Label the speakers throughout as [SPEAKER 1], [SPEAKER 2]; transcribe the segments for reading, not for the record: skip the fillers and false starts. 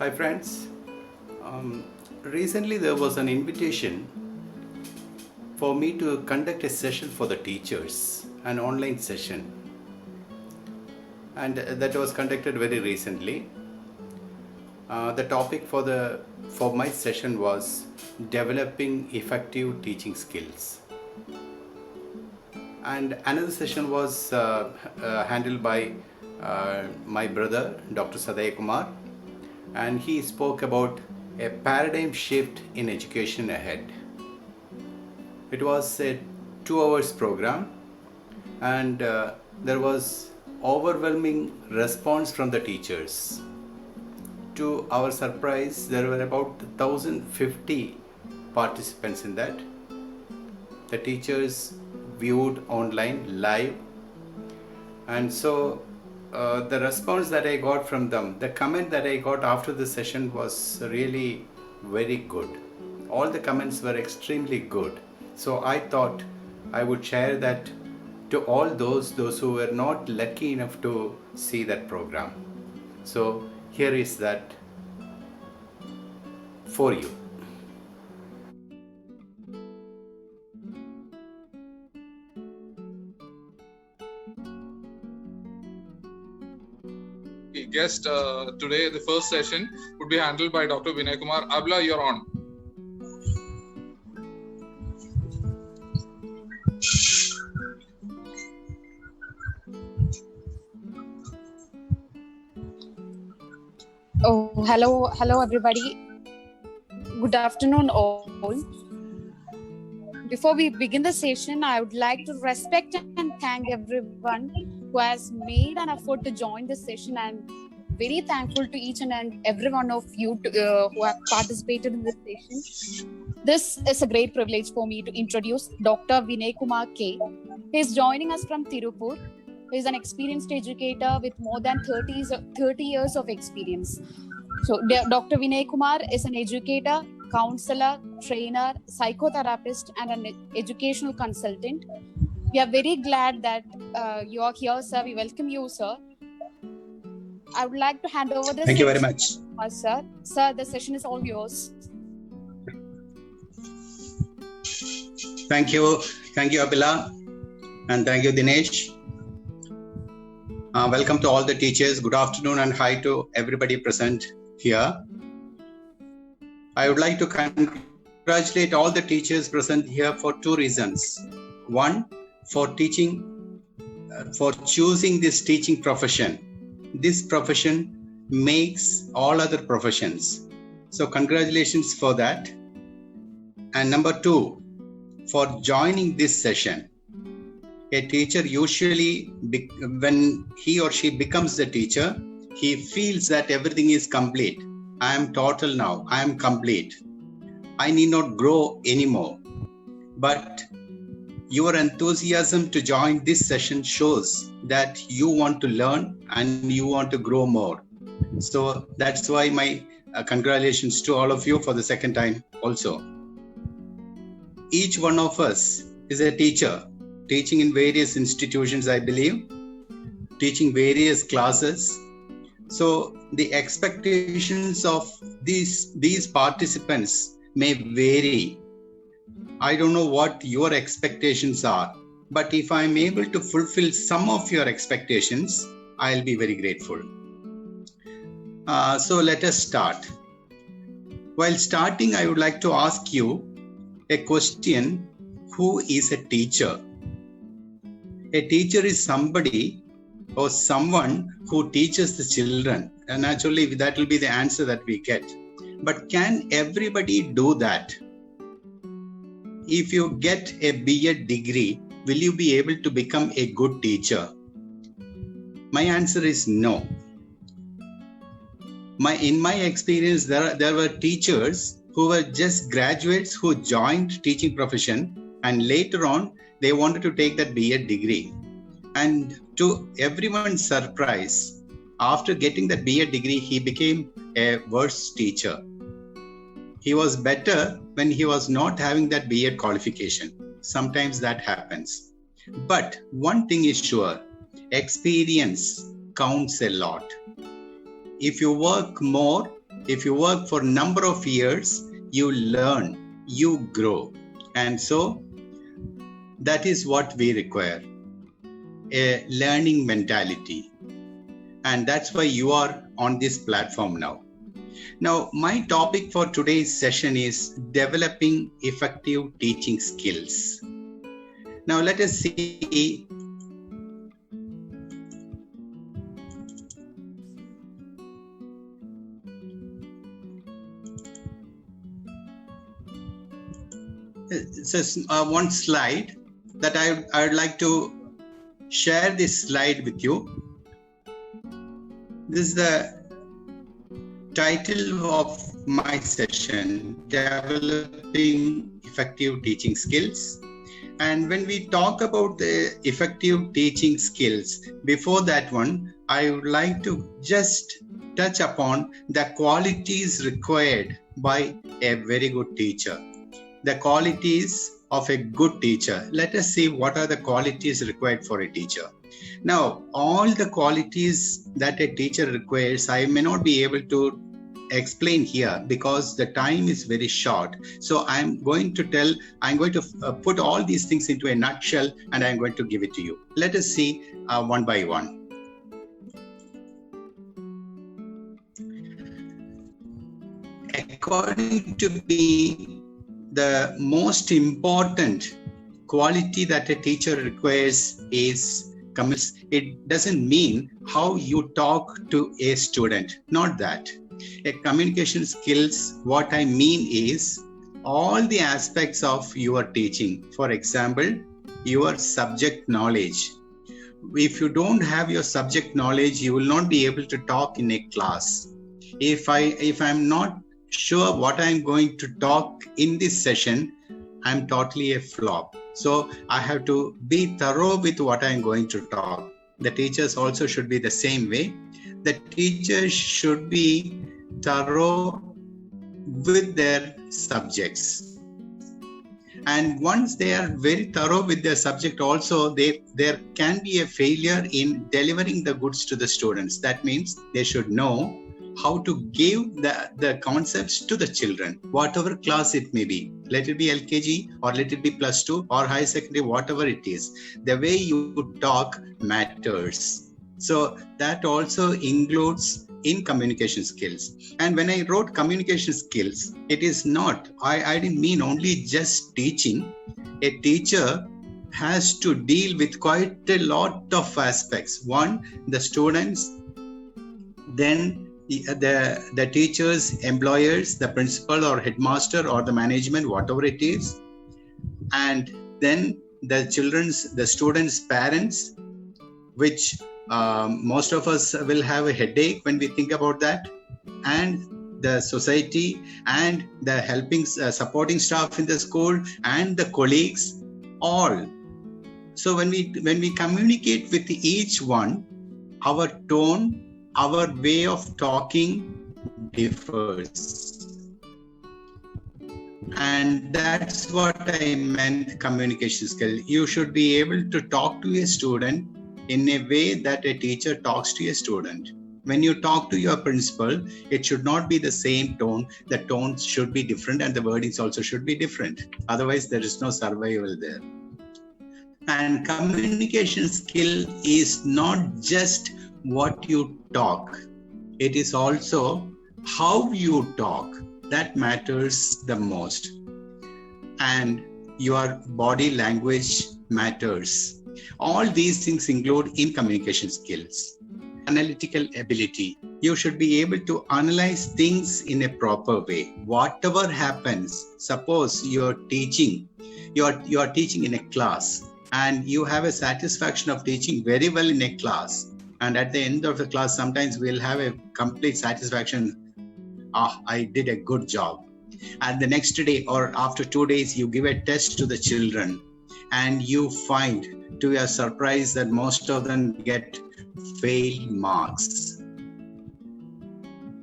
[SPEAKER 1] Hi friends. Recently there was an invitation for me to conduct a session for the teachers, an online session, and that was conducted very recently. The topic for my session was developing effective teaching skills, and another session was handled by my brother Dr. Sadaya Kumar, and he spoke about a paradigm shift in education ahead. It was a 2 hours program, and there was overwhelming response from the teachers. To our surprise, there were about 1050 participants in that. The teachers viewed online live, and so the response that I got from them, the comment that I got after the session was really very good. All the comments were extremely good. So I thought I would share that to all those who were not lucky enough to see that program. So here is that for you.
[SPEAKER 2] Guest today, the first session would be handled by Dr. Vinay Kumar. Abla, you're on.
[SPEAKER 3] Oh, hello everybody. Good afternoon all. Before we begin the session, I would like to respect and thank everyone who has made an effort to join this session, and very thankful to each and every one of you who have participated in this session. This is a great privilege for me to introduce Dr. Vinay Kumar K. He is joining us from Tirupur. He is an experienced educator with more than 30 years of experience. So, Dr. Vinay Kumar is an educator, counselor, trainer, psychotherapist, and an educational consultant. We are very glad that you are here, sir. We welcome you, sir. I would like to hand over the
[SPEAKER 4] Thank you very much.
[SPEAKER 3] Sir. Sir, the session is all yours.
[SPEAKER 4] Thank you, Abila, and thank you, Dinesh. Welcome to all the teachers. Good afternoon and hi to everybody present here. I would like to congratulate all the teachers present here for two reasons. One, for choosing this teaching profession. This profession makes all other professions. So congratulations for that. And number two, for joining this session. A teacher usually, when he or she becomes a teacher, he feels that everything is complete. I am total now. I am complete. I need not grow anymore. But your enthusiasm to join this session shows that you want to learn and you want to grow more. So that's why my congratulations to all of you for the second time also. Each one of us is a teacher, teaching in various institutions, I believe, teaching various classes. So the expectations of these participants may vary. I don't know what your expectations are, but if I'm able to fulfill some of your expectations, I'll be very grateful. So let us start. While starting, I would like to ask you a question. Who is a teacher? A teacher is somebody or someone who teaches the children. And naturally, that will be the answer that we get. But can everybody do that? If you get a BEd degree, will you be able to become a good teacher? My answer is no. In my experience, there were teachers who were just graduates who joined teaching profession, and later on, they wanted to take that BEd degree. And to everyone's surprise, after getting that BEd degree, he became a worse teacher. He was better when he was not having that BEd qualification. Sometimes that happens. But one thing is sure, experience counts a lot. If you work more, If you work for a number of years, you learn, you grow. And so that is what we require, a learning mentality. And that's why you are on this platform now. Now, my topic for today's session is developing effective teaching skills. Now, let us see. It's one slide that I would like to share this slide with you. This is the title of my session, Developing Effective Teaching Skills. And when we talk about the effective teaching skills, before that one, I would like to just touch upon the qualities required by a very good teacher. The qualities of a good teacher. Let us see what are the qualities required for a teacher. Now, all the qualities that a teacher requires, I may not be able to explain here because the time is very short. So I'm going to put all these things into a nutshell and I'm going to give it to you. Let us see one by one. According to me, the most important quality that a teacher requires is, it doesn't mean how you talk to a student, not that. A communication skills, what I mean is all the aspects of your teaching. For example, your subject knowledge. If you don't have your subject knowledge, you will not be able to talk in a class. If I'm not sure what I'm going to talk in this session, I'm totally a flop. So I have to be thorough with what I'm going to talk. The teachers also should be the same way. The teachers should be thorough with their subjects. And once they are very thorough with their subject also, there can be a failure in delivering the goods to the students. That means they should know how to give the concepts to the children, whatever class it may be. Let it be LKG or let it be plus 2 or high secondary, whatever it is. The way you talk matters. So that also includes in communication skills. And when I wrote communication skills, it is not, I didn't mean only just teaching. A teacher has to deal with quite a lot of aspects. One, the students, then the teachers, employers, the principal or headmaster or the management, whatever it is, and then the students' parents, which most of us will have a headache when we think about that, and the society and the helping supporting staff in the school and the colleagues, all. So when we communicate with each one, our tone, our way of talking differs. And that's what I meant communication skill. You should be able to talk to a student in a way that a teacher talks to a student. When you talk to your principal, it should not be the same tone. The tone should be different and the wordings also should be different. Otherwise, there is no survival there. And communication skill is not just what you talk. It is also how you talk that matters the most. And your body language matters. All these things include in communication skills. Analytical ability. You should be able to analyze things in a proper way. Whatever happens, suppose you're teaching in a class and you have a satisfaction of teaching very well in a class. And at the end of the class, sometimes we'll have a complete satisfaction. I did a good job. And the next day or after 2 days, you give a test to the children and you find to your surprise that most of them get fail marks.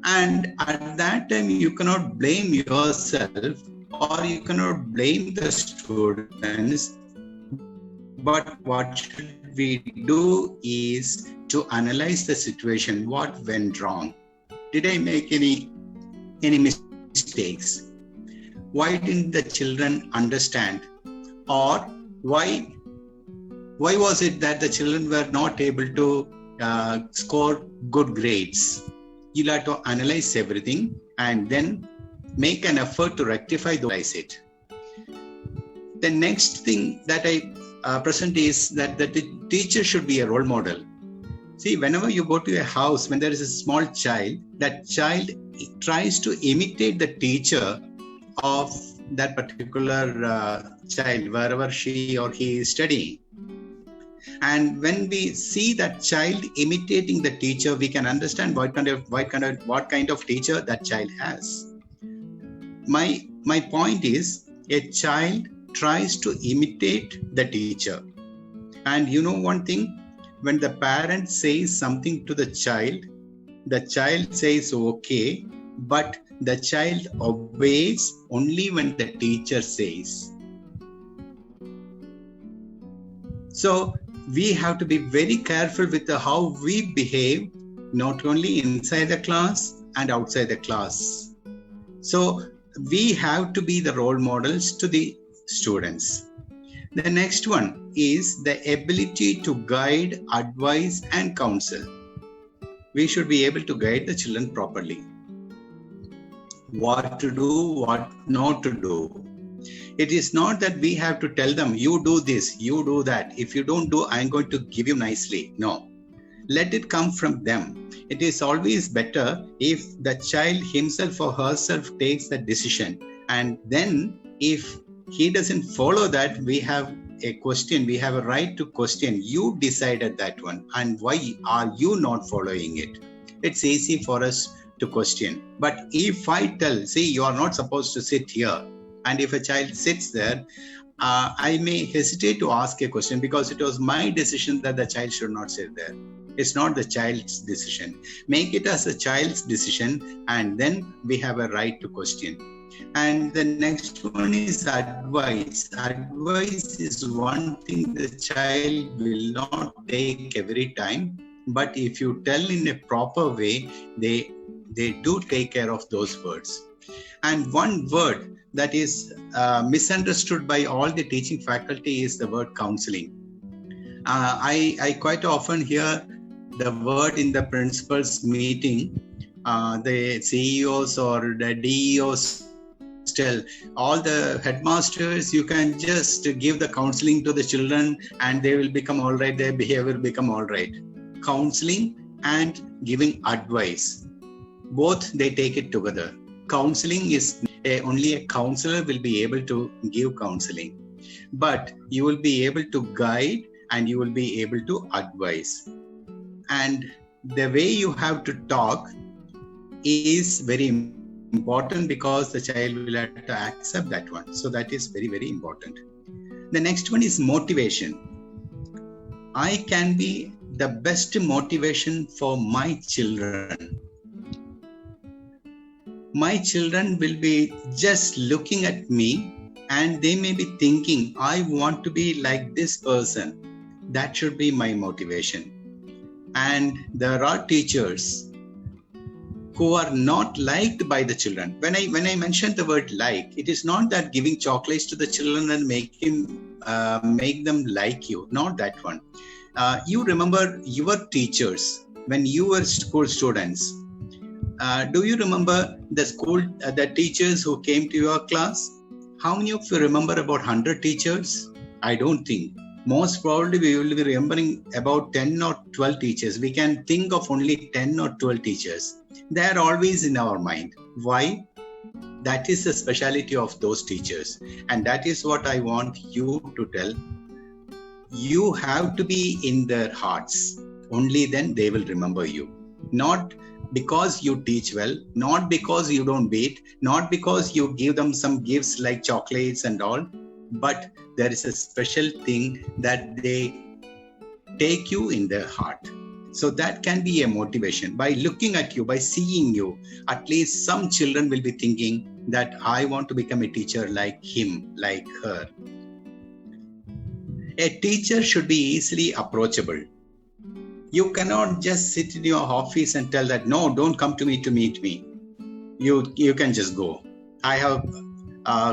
[SPEAKER 4] And at that time, you cannot blame yourself or you cannot blame the students. But what should we do is to analyze the situation. What went wrong? Did I make any any mistakes? Why didn't the children understand? Or why was it that the children were not able to score good grades? You'll have to analyze everything and then make an effort to rectify it. The next thing that I present is that the teacher should be a role model. See, whenever you go to a house, when there is a small child, that child tries to imitate the teacher of that particular child, wherever she or he is studying. And when we see that child imitating the teacher, we can understand what kind of teacher that child has. My point is, a child tries to imitate the teacher. And you know one thing, when the parent says something to the child says okay, but the child obeys only when the teacher says. So we have to be very careful with how we behave, not only inside the class and outside the class. So we have to be the role models to the students. The next one is the ability to guide, advise, and counsel. We should be able to guide the children properly. What to do, what not to do. It is not that we have to tell them, you do this, you do that. If you don't do, I'm going to give you nicely. No. Let it come from them. It is always better if the child himself or herself takes the decision. And then if he doesn't follow that, we have a question. We have a right to question. You decided that one. And why are you not following it? It's easy for us to question. But if I tell, see, you are not supposed to sit here. And if a child sits there, I may hesitate to ask a question because it was my decision that the child should not sit there. It's not the child's decision. Make it as a child's decision, and then we have a right to question. And the next one is advice. Advice is one thing the child will not take every time, but if you tell in a proper way, they do take care of those words. And one word that is misunderstood by all the teaching faculty is the word counseling. I quite often hear the word in the principal's meeting, the CEOs or the DEOs tell all the headmasters, you can just give the counseling to the children and they will become all right, their behavior will become all right. Counseling and giving advice, both they take it together. Counseling is only a counselor will be able to give counseling, but you will be able to guide and you will be able to advise. And the way you have to talk is very important because the child will have to accept that one. So that is very, very important. The next one is motivation. I can be the best motivation for my children. My children will be just looking at me and they may be thinking, I want to be like this person. That should be my motivation. And there are teachers who are not liked by the children. When I mention the word like, it is not that giving chocolates to the children and make them like you. Not that one. You remember your teachers when you were school students. Do you remember the teachers who came to your class? How many of you remember about 100 teachers? I don't think. Most probably we will be remembering about 10 or 12 teachers. We can think of only 10 or 12 teachers. They are always in our mind. Why? That is the speciality of those teachers. And that is what I want you to tell. You have to be in their hearts. Only then they will remember you. Not because you teach well, not because you don't beat, not because you give them some gifts like chocolates and all, but there is a special thing that they take you in their heart. So that can be a motivation. By looking at you, by seeing you, at least some children will be thinking that I want to become a teacher like him, like her. A teacher should be easily approachable. You cannot just sit in your office and tell that, no, don't come to me to meet me. you can just go. I have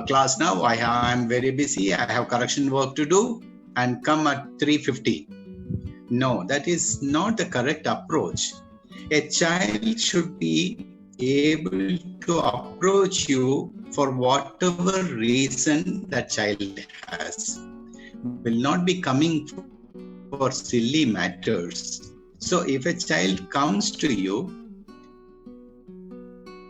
[SPEAKER 4] class now. I'm very busy. I have correction work to do, and come at 3:50. No, that is not the correct approach. A child should be able to approach you for whatever reason that child has. Will not be coming for silly matters. So if a child comes to you,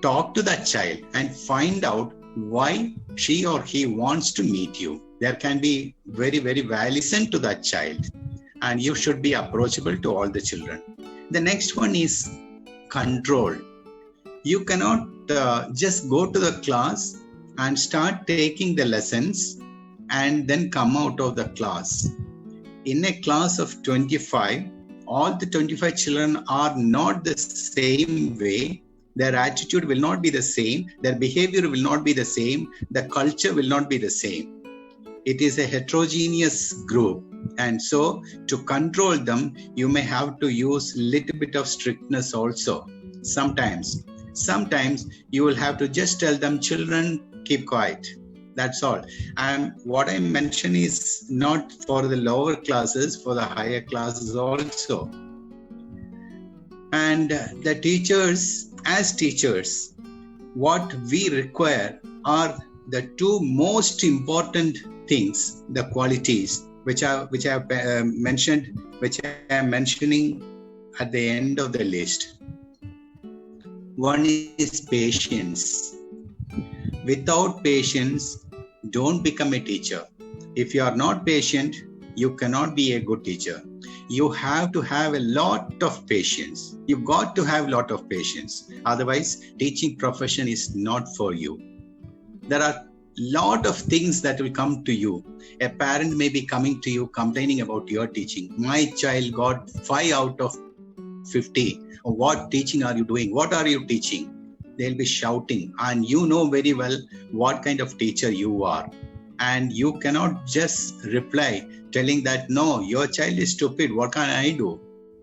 [SPEAKER 4] talk to that child and find out why she or he wants to meet you. There can be very, very well. Listen to that child, and you should be approachable to all the children. The next one is control. You cannot just go to the class and start taking the lessons and then come out of the class. In a class of 25, all the 25 children are not the same way. Their attitude will not be the same. Their behavior will not be the same. The culture will not be the same. It is a heterogeneous group. And so to control them, you may have to use a little bit of strictness also. Sometimes you will have to just tell them, children, keep quiet. That's all. And what I mention is not for the lower classes, for the higher classes also. And the teachers, as teachers, what we require are the two most important things, the qualities which I have mentioned, which I am mentioning at the end of the list. One is patience. Without patience, don't become a teacher. If you are not patient, you cannot be a good teacher. You have to have a lot of patience. You've got to have a lot of patience. Otherwise, teaching profession is not for you. There are lot of things that will come to you. A parent may be coming to you complaining about your teaching. My child got 5 out of 50. What teaching are you doing? What are you teaching? They'll be shouting, and you know very well what kind of teacher you are. And you cannot just reply telling that, no, your child is stupid. What can I do?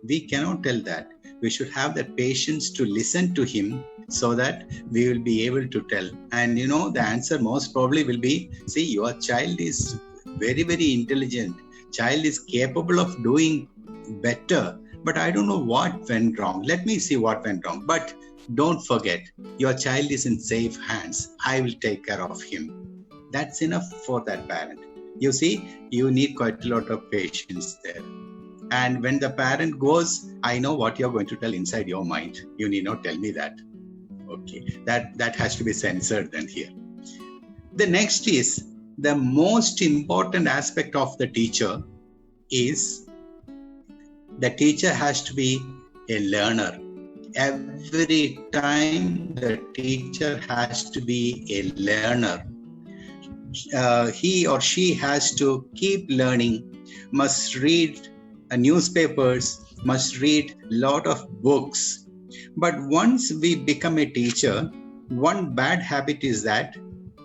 [SPEAKER 4] We cannot tell that. We should have the patience to listen to him so that we will be able to tell. And the answer most probably will be, see, your child is very, very intelligent. Child is capable of doing better. But I don't know what went wrong. Let me see what went wrong. But don't forget, your child is in safe hands. I will take care of him. That's enough for that parent. You see, you need quite a lot of patience there. And when the parent goes, I know what you're going to tell inside your mind. You need not tell me that. Okay, that has to be censored then here. The next is the most important aspect of the teacher is the teacher has to be a learner. Every time the teacher has to be a learner. He or she has to keep learning, must read newspapers, must read a lot of books. But once we become a teacher, one bad habit is that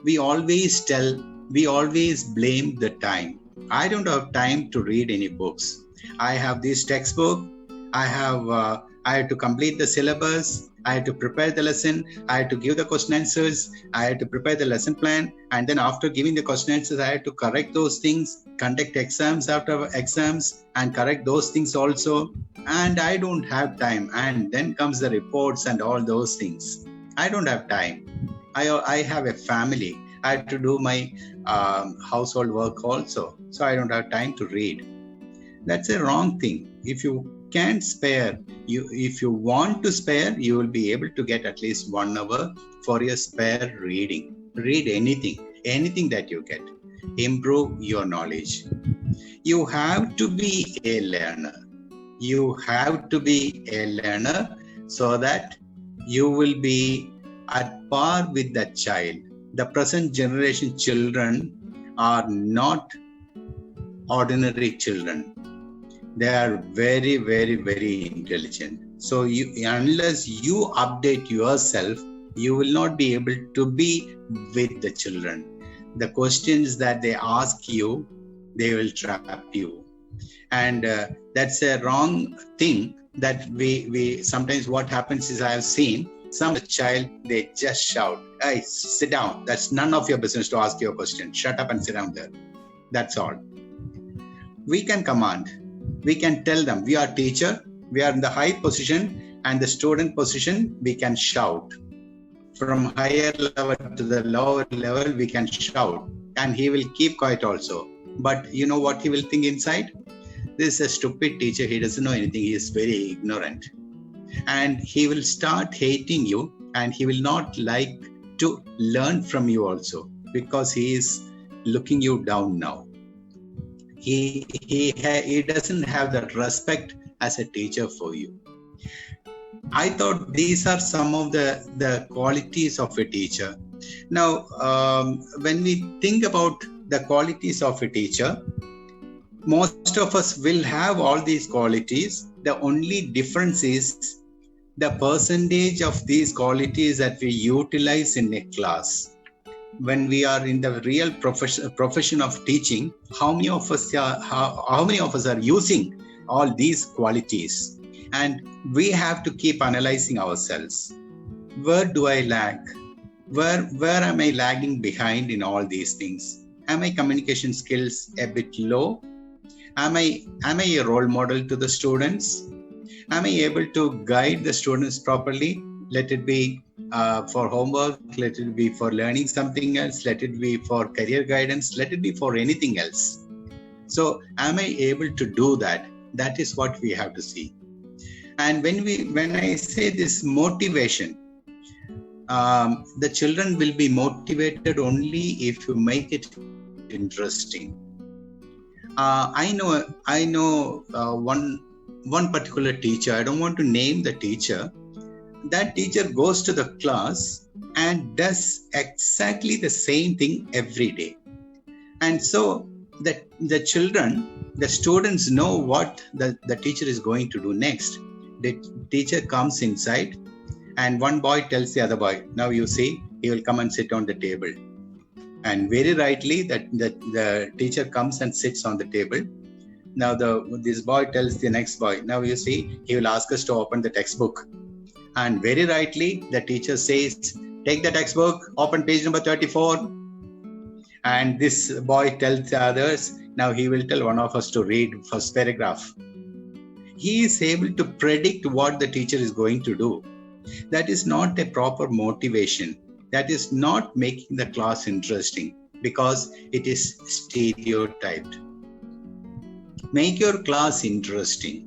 [SPEAKER 4] we always blame the time. I don't have time to read any books. I have this textbook. I have to complete the syllabus. I have to prepare the lesson. I have to give the question answers. I have to prepare the lesson plan. And then after giving the question answers, I have to correct those things, conduct exams after exams, and correct those things also. And I don't have time. And then comes the reports and all those things. I don't have time. I have a family. I have to do my household work also. So I don't have time to read. That's a wrong thing. If you can't spare, if you want to spare, you will be able to get at least 1 hour for your spare reading. Read anything that you get. Improve your knowledge. You have to be a learner. You have to be a learner so that you will be at par with that child. The present generation children are not ordinary children. They are very, very, very intelligent. So unless you update yourself, you will not be able to be with the children. The questions that they ask you, they will trap you. And that's a wrong thing that we sometimes what happens is I have seen Some child, they just shout, "Hey, sit down. That's none of your business to ask your question. Shut up and sit down there." That's all. We can command. We can tell them, we are teacher, we are in the high position, and the student position, we can shout. From higher level to the lower level, we can shout, and he will keep quiet also. But you know what he will think inside? This is a stupid teacher. He doesn't know anything. He is very ignorant. And he will start hating you, and he will not like to learn from you also, because he is looking you down now. He doesn't have that respect as a teacher for you. I thought these are some of the qualities of a teacher. Now, when we think about the qualities of a teacher, most of us will have all these qualities. The only difference is the percentage of these qualities that we utilize in a class. When we are in the real profession of teaching, how many of us are using all these qualities? And we have to keep analyzing ourselves. Where do I lag? Where am I lagging behind in all these things? Am my communication skills a bit low? Am I a role model to the students? Am I able to guide the students properly? Let it be for homework, let it be for learning something else, let it be for career guidance, let it be for anything else. So am I able to do that? That is what we have to see. And when I say this motivation, the children will be motivated only if you make it interesting. I know one particular teacher. I don't want to name the teacher. That teacher goes to the class and does exactly the same thing every day. And so the children, the students know what the teacher is going to do next. The teacher comes inside and one boy tells the other boy, "Now you see, he will come and sit on the table." And very rightly, the teacher comes and sits on the table. Now this boy tells the next boy, "Now you see, he will ask us to open the textbook." And very rightly, the teacher says, "Take the textbook, open page number 34. And this boy tells the others, "Now he will tell one of us to read first paragraph." He is able to predict what the teacher is going to do. That is not a proper motivation. That is not making the class interesting, because it is stereotyped. Make your class interesting.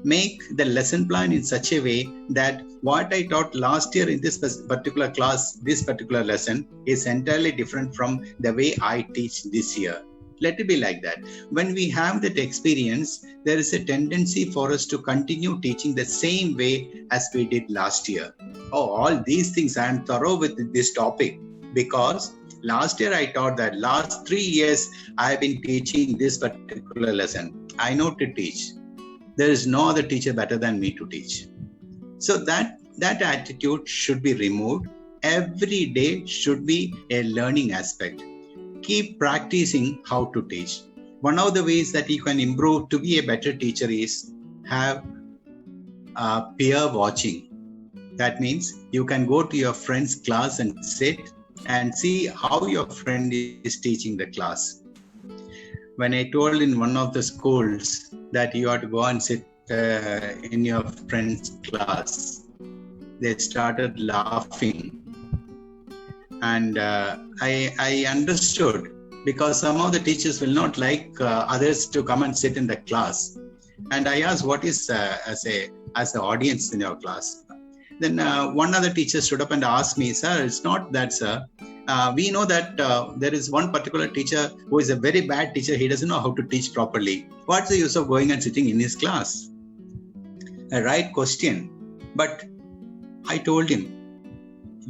[SPEAKER 4] Make the lesson plan in such a way that what I taught last year in this particular class, this particular lesson, is entirely different from the way I teach this year. Let it be like that. When we have that experience, there is a tendency for us to continue teaching the same way as we did last year. Oh, all these things, I am thorough with this topic, because last year I taught that. Last 3 years I have been teaching this particular lesson. I know to teach. There is no other teacher better than me to teach. So that attitude should be removed. Every day should be a learning aspect. Keep practicing how to teach. One of the ways that you can improve to be a better teacher is have peer watching. That means you can go to your friend's class and sit and see how your friend is teaching the class. When I told in one of the schools that you have to go and sit in your friend's class, they started laughing. And I understood, because some of the teachers will not like others to come and sit in the class. And I asked, what is as an audience in your class? Then one other teacher stood up and asked me, "Sir, it's not that, sir. We know that there is one particular teacher who is a very bad teacher. He doesn't know how to teach properly. What's the use of going and sitting in his class?" A right question. But I told him,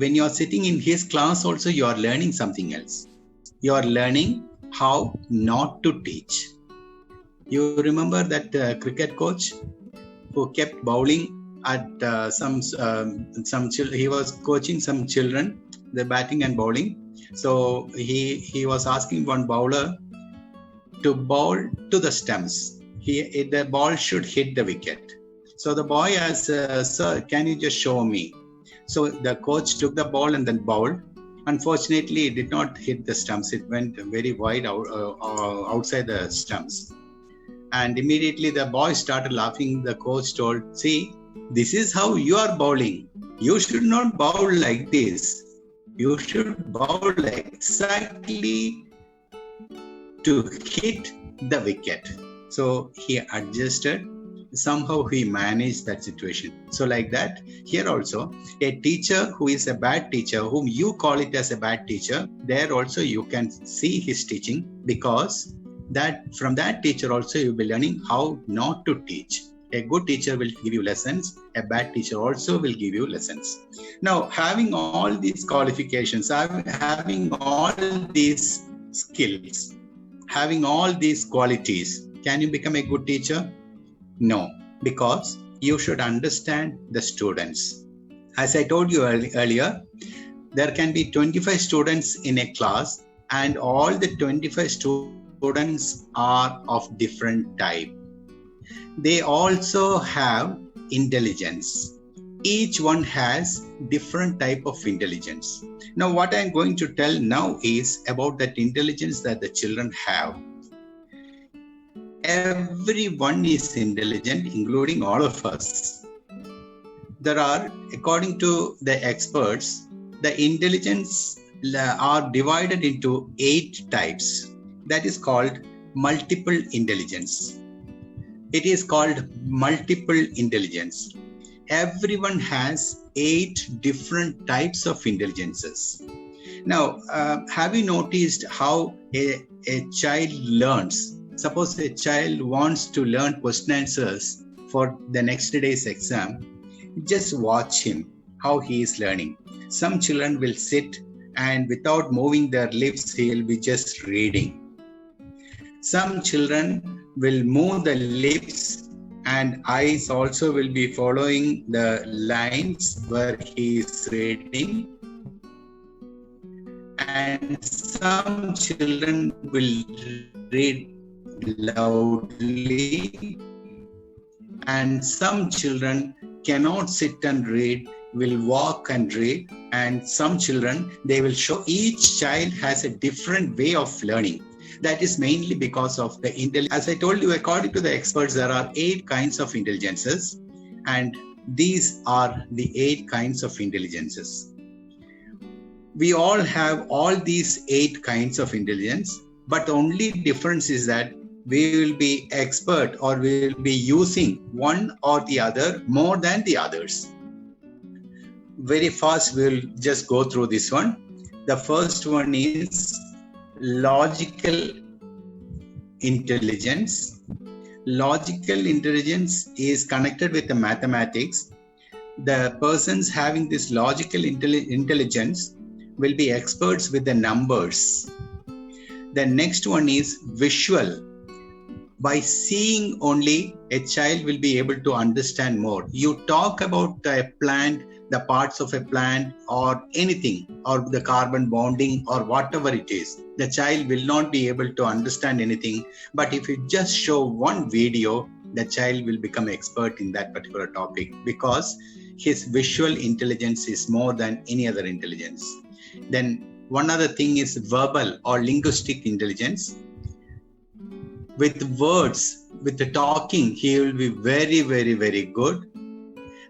[SPEAKER 4] when you are sitting in his class also, you are learning something else. You are learning how not to teach. You remember that cricket coach who kept bowling at he was coaching some children, the batting and bowling. So he was asking one bowler to bowl to the stumps. The ball should hit the wicket. So the boy asked, "Sir, can you just show me?" So the coach took the ball and then bowled. Unfortunately, it did not hit the stumps. It went very wide outside the stumps. And immediately the boys started laughing. The coach told, "See, this is how you are bowling. You should not bowl like this. You should bowl exactly to hit the wicket." So he adjusted. Somehow he managed that situation. So like that, here also, a teacher who is a bad teacher, whom you call it as a bad teacher, there also you can see his teaching, because that from that teacher also you'll be learning how not to teach. A good teacher will give you lessons. A bad teacher also will give you lessons. Now, having all these qualifications, having all these skills, having all these qualities, can you become a good teacher? No, because you should understand the students. As I told you earlier, there can be 25 students in a class, and all the 25 students are of different type. They also have intelligence. Each one has different type of intelligence. Now, what I'm going to tell now is about that intelligence that the children have. Everyone is intelligent, including all of us. There are, according to the experts, the intelligence are divided into 8 types. That is called multiple intelligence. It is called multiple intelligence. Everyone has 8 different types of intelligences. Now, have you noticed how a child learns? Suppose a child wants to learn question answers for the next day's exam. Just watch him, how he is learning. Some children will sit and without moving their lips, he will be just reading. Some children will move the lips and eyes also will be following the lines where he is reading. And some children will read loudly, and some children cannot sit and read, will walk and read, and some children, they will show. Each child has a different way of learning. That is mainly because of the intelligence. As I told you, according to the experts, there are 8 kinds of intelligences, and these are the 8 kinds of intelligences. We all have all these 8 kinds of intelligence, but the only difference is that we will be expert, or we will be using one or the other more than the others. Very fast, we'll just go through this one. The first one is logical intelligence. Logical intelligence is connected with the mathematics. The persons having this logical intelligence will be experts with the numbers. The next one is visual. By seeing only, a child will be able to understand more. You talk about a plant, the parts of a plant, or anything, or the carbon bonding, or whatever it is. The child will not be able to understand anything. But if you just show one video, the child will become expert in that particular topic, because his visual intelligence is more than any other intelligence. Then one other thing is verbal or linguistic intelligence. With words, with the talking, he will be very, very, very good.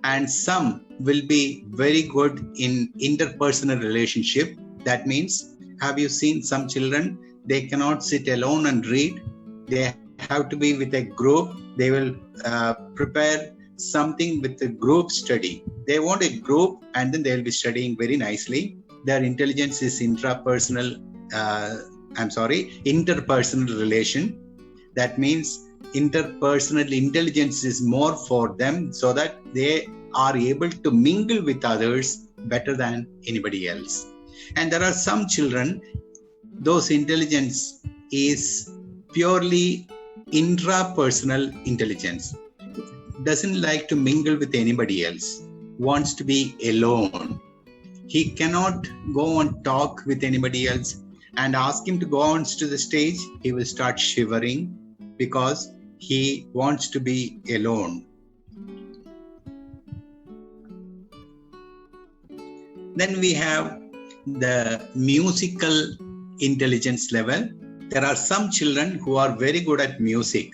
[SPEAKER 4] And some will be very good in interpersonal relationship. That means, have you seen some children, they cannot sit alone and read. They have to be with a group. They will prepare something with a group study. They want a group, and then they will be studying very nicely. Their intelligence is interpersonal relation. That means interpersonal intelligence is more for them, so that they are able to mingle with others better than anybody else. And there are some children, those intelligence is purely intrapersonal intelligence. Doesn't like to mingle with anybody else, wants to be alone. He cannot go and talk with anybody else, and ask him to go on to the stage, he will start shivering because he wants to be alone. Then we have the musical intelligence level. There are some children who are very good at music,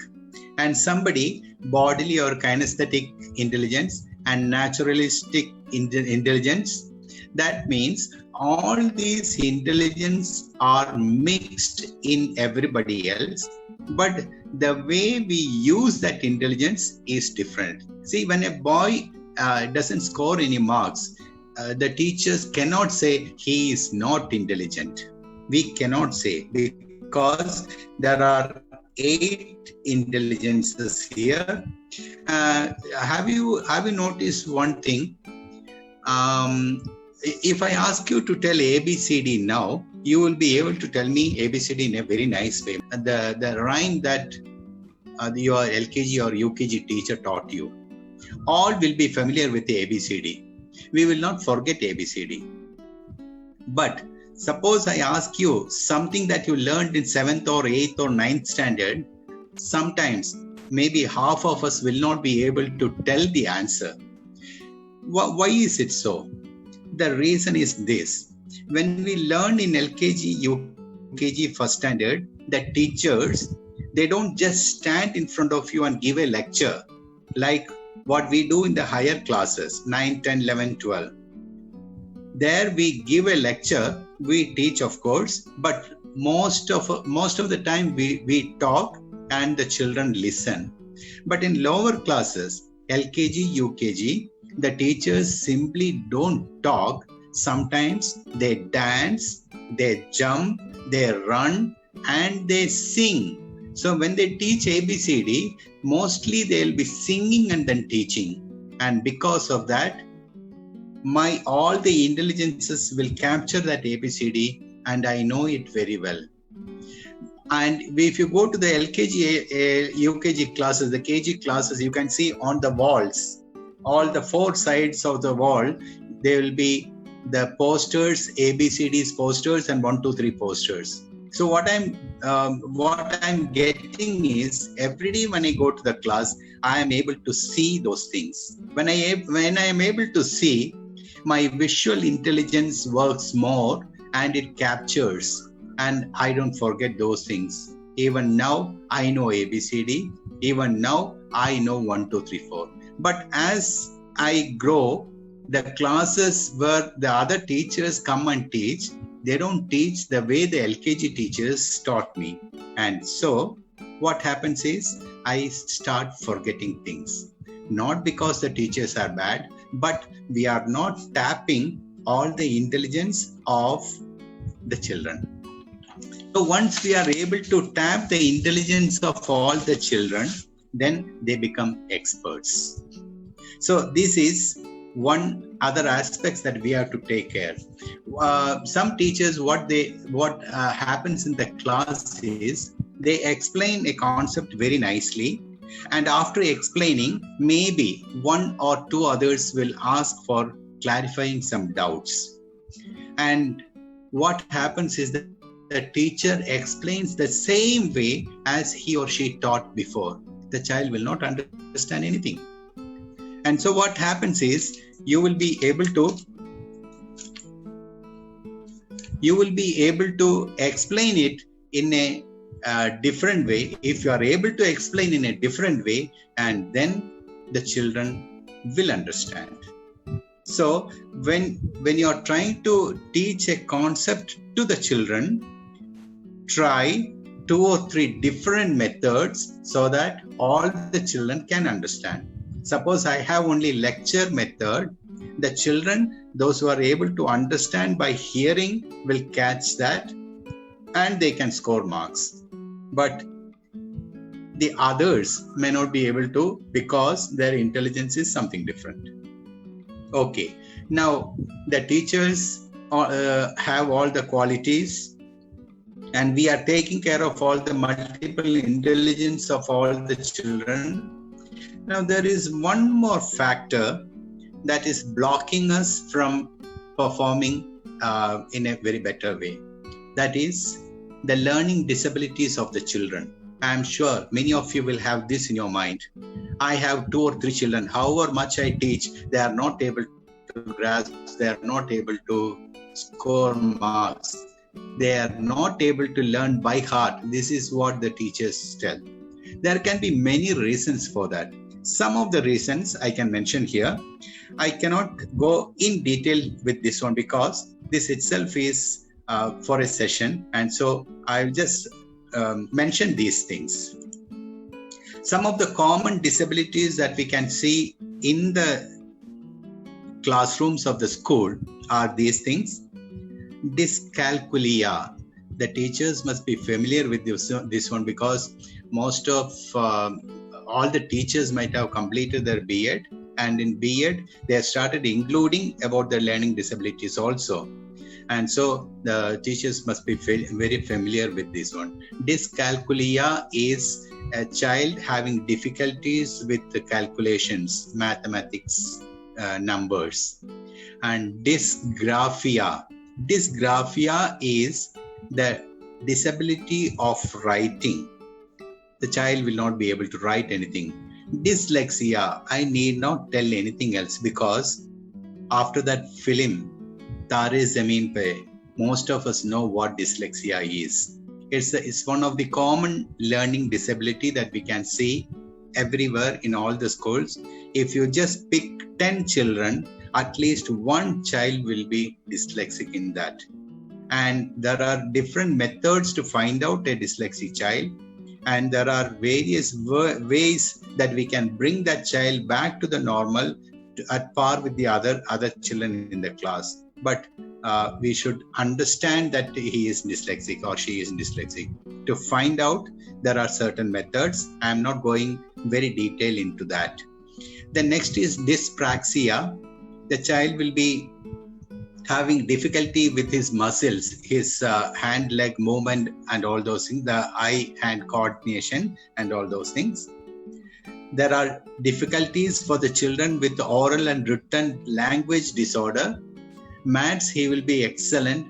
[SPEAKER 4] and somebody bodily or kinesthetic intelligence and naturalistic intelligence. That means all these intelligence are mixed in everybody else, but the way we use that intelligence is different. See, when a boy doesn't score any marks, the teachers cannot say he is not intelligent. We cannot say, because there are 8 intelligences here. Have you noticed one thing? If I ask you to tell ABCD now, you will be able to tell me ABCD in a very nice way. The rhyme that your LKG or UKG teacher taught you, all will be familiar with the ABCD. We will not forget ABCD. But suppose I ask you something that you learned in 7th or 8th or 9th standard, sometimes maybe half of us will not be able to tell the answer. Why is it so? The reason is this. When we learn in LKG, UKG, first standard, the teachers, they don't just stand in front of you and give a lecture like what we do in the higher classes, 9, 10, 11, 12. There we give a lecture, we teach of course, but most of the time we talk and the children listen. But in lower classes, LKG, UKG, the teachers simply don't talk. Sometimes they dance, they jump, they run, and they sing. So when they teach ABCD, mostly they'll be singing and then teaching. And because of that, all the intelligences will capture that ABCD, and I know it very well. And if you go to the LKG, UKG classes, the KG classes, you can see on the walls, all the 4 sides of the wall, there will be the posters, ABCD's posters, and 1, 2, 3 posters. So what I'm getting is, every day when I go to the class, I am able to see those things. When I am able to see, my visual intelligence works more and it captures, and I don't forget those things. Even now, I know ABCD. Even now, I know 1, 2, 3, 4. But as I grow, the classes where the other teachers come and teach, they don't teach the way the LKG teachers taught me. And so what happens is, I start forgetting things. Not because the teachers are bad, but we are not tapping all the intelligence of the children. So once we are able to tap the intelligence of all the children, then they become experts. So this is one other aspects that we have to take care. Some teachers, what happens in the class is, they explain a concept very nicely, and after explaining, maybe 1 or 2 others will ask for clarifying some doubts. And what happens is that the teacher explains the same way as he or she taught before. The child will not understand anything. And so what happens is, you will be able to explain it in a different way. If you are able to explain in a different way, and then the children will understand. So when you are trying to teach a concept to the children, try 2 or 3 different methods so that all the children can understand. Suppose I have only lecture method, the children, those who are able to understand by hearing, will catch that and they can score marks. But the others may not be able to, because their intelligence is something different. Okay, now the teachers have all the qualities, and we are taking care of all the multiple intelligence of all the children. Now there is one more factor that is blocking us from performing in a very better way. That is the learning disabilities of the children. I am sure many of you will have this in your mind. I have 2 or 3 children. However much I teach, they are not able to grasp, they are not able to score marks, they are not able to learn by heart. This is what the teachers tell. There can be many reasons for that. Some of the reasons I can mention here. I cannot go in detail with this one because this itself is for a session, and so I'll just mention these things. Some of the common disabilities that we can see in the classrooms of the school are these things. Dyscalculia. The teachers must be familiar with this one because most of all the teachers might have completed their B.Ed, and in B.Ed they have started including about the learning disabilities also. And so the teachers must be very familiar with this one. Dyscalculia is a child having difficulties with the calculations, mathematics, numbers. And dysgraphia. Dysgraphia is the disability of writing. The child will not be able to write anything. Dyslexia, I need not tell anything else because after that film, Tare Zameen Pe, most of us know what dyslexia is. It's one of the common learning disability that we can see everywhere in all the schools. If you just pick 10 children, at least one child will be dyslexic in that. And there are different methods to find out a dyslexic child. And there are various ways that we can bring that child back to the normal at par with the other children in the class. But we should understand that he is dyslexic or she is dyslexic. To find out, there are certain methods. I am not going very detailed into that. The next is dyspraxia. The child will be having difficulty with his muscles, his hand-leg movement and all those things, the eye-hand coordination and all those things. There are difficulties for the children with oral and written language disorder. Maths, he will be excellent.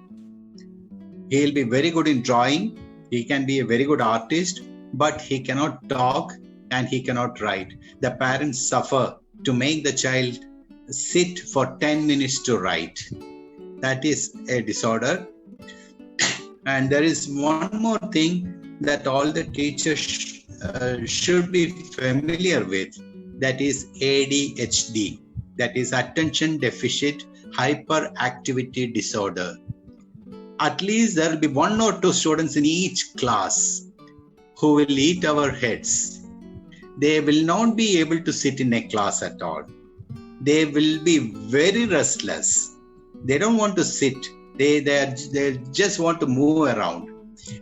[SPEAKER 4] He will be very good in drawing. He can be a very good artist, but he cannot talk and he cannot write. The parents suffer to make the child sit for 10 minutes to write. That is a disorder. And there is one more thing that all the teachers should be familiar with. That is ADHD. That is Attention Deficit Hyperactivity Disorder. At least there will be 1 or 2 students in each class who will eat our heads. They will not be able to sit in a class at all. They will be very restless. They don't want to sit. They just want to move around.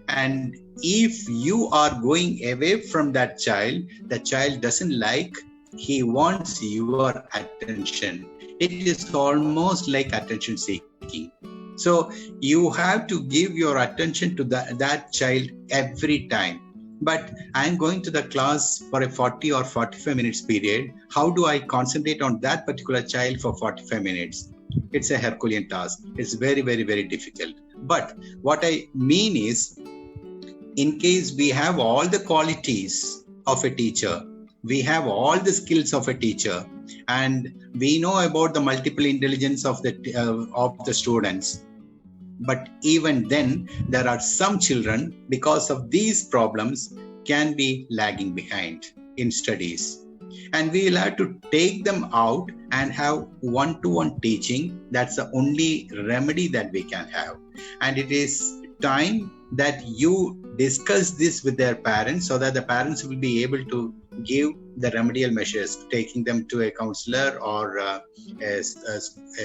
[SPEAKER 4] And if you are going away from that child, the child doesn't like, he wants your attention. It is almost like attention seeking. So you have to give your attention to that child every time. But I'm going to the class for a 40 or 45 minutes period. How do I concentrate on that particular child for 45 minutes? It's a Herculean task. It's very, very, very difficult. But what I mean is, in case we have all the qualities of a teacher, we have all the skills of a teacher, and we know about the multiple intelligence of the students. But even then, there are some children, because of these problems, can be lagging behind in studies. And we will have to take them out and have one-to-one teaching. That's the only remedy that we can have. And it is time that you discuss this with their parents so that the parents will be able to give the remedial measures. Taking them to a counselor or a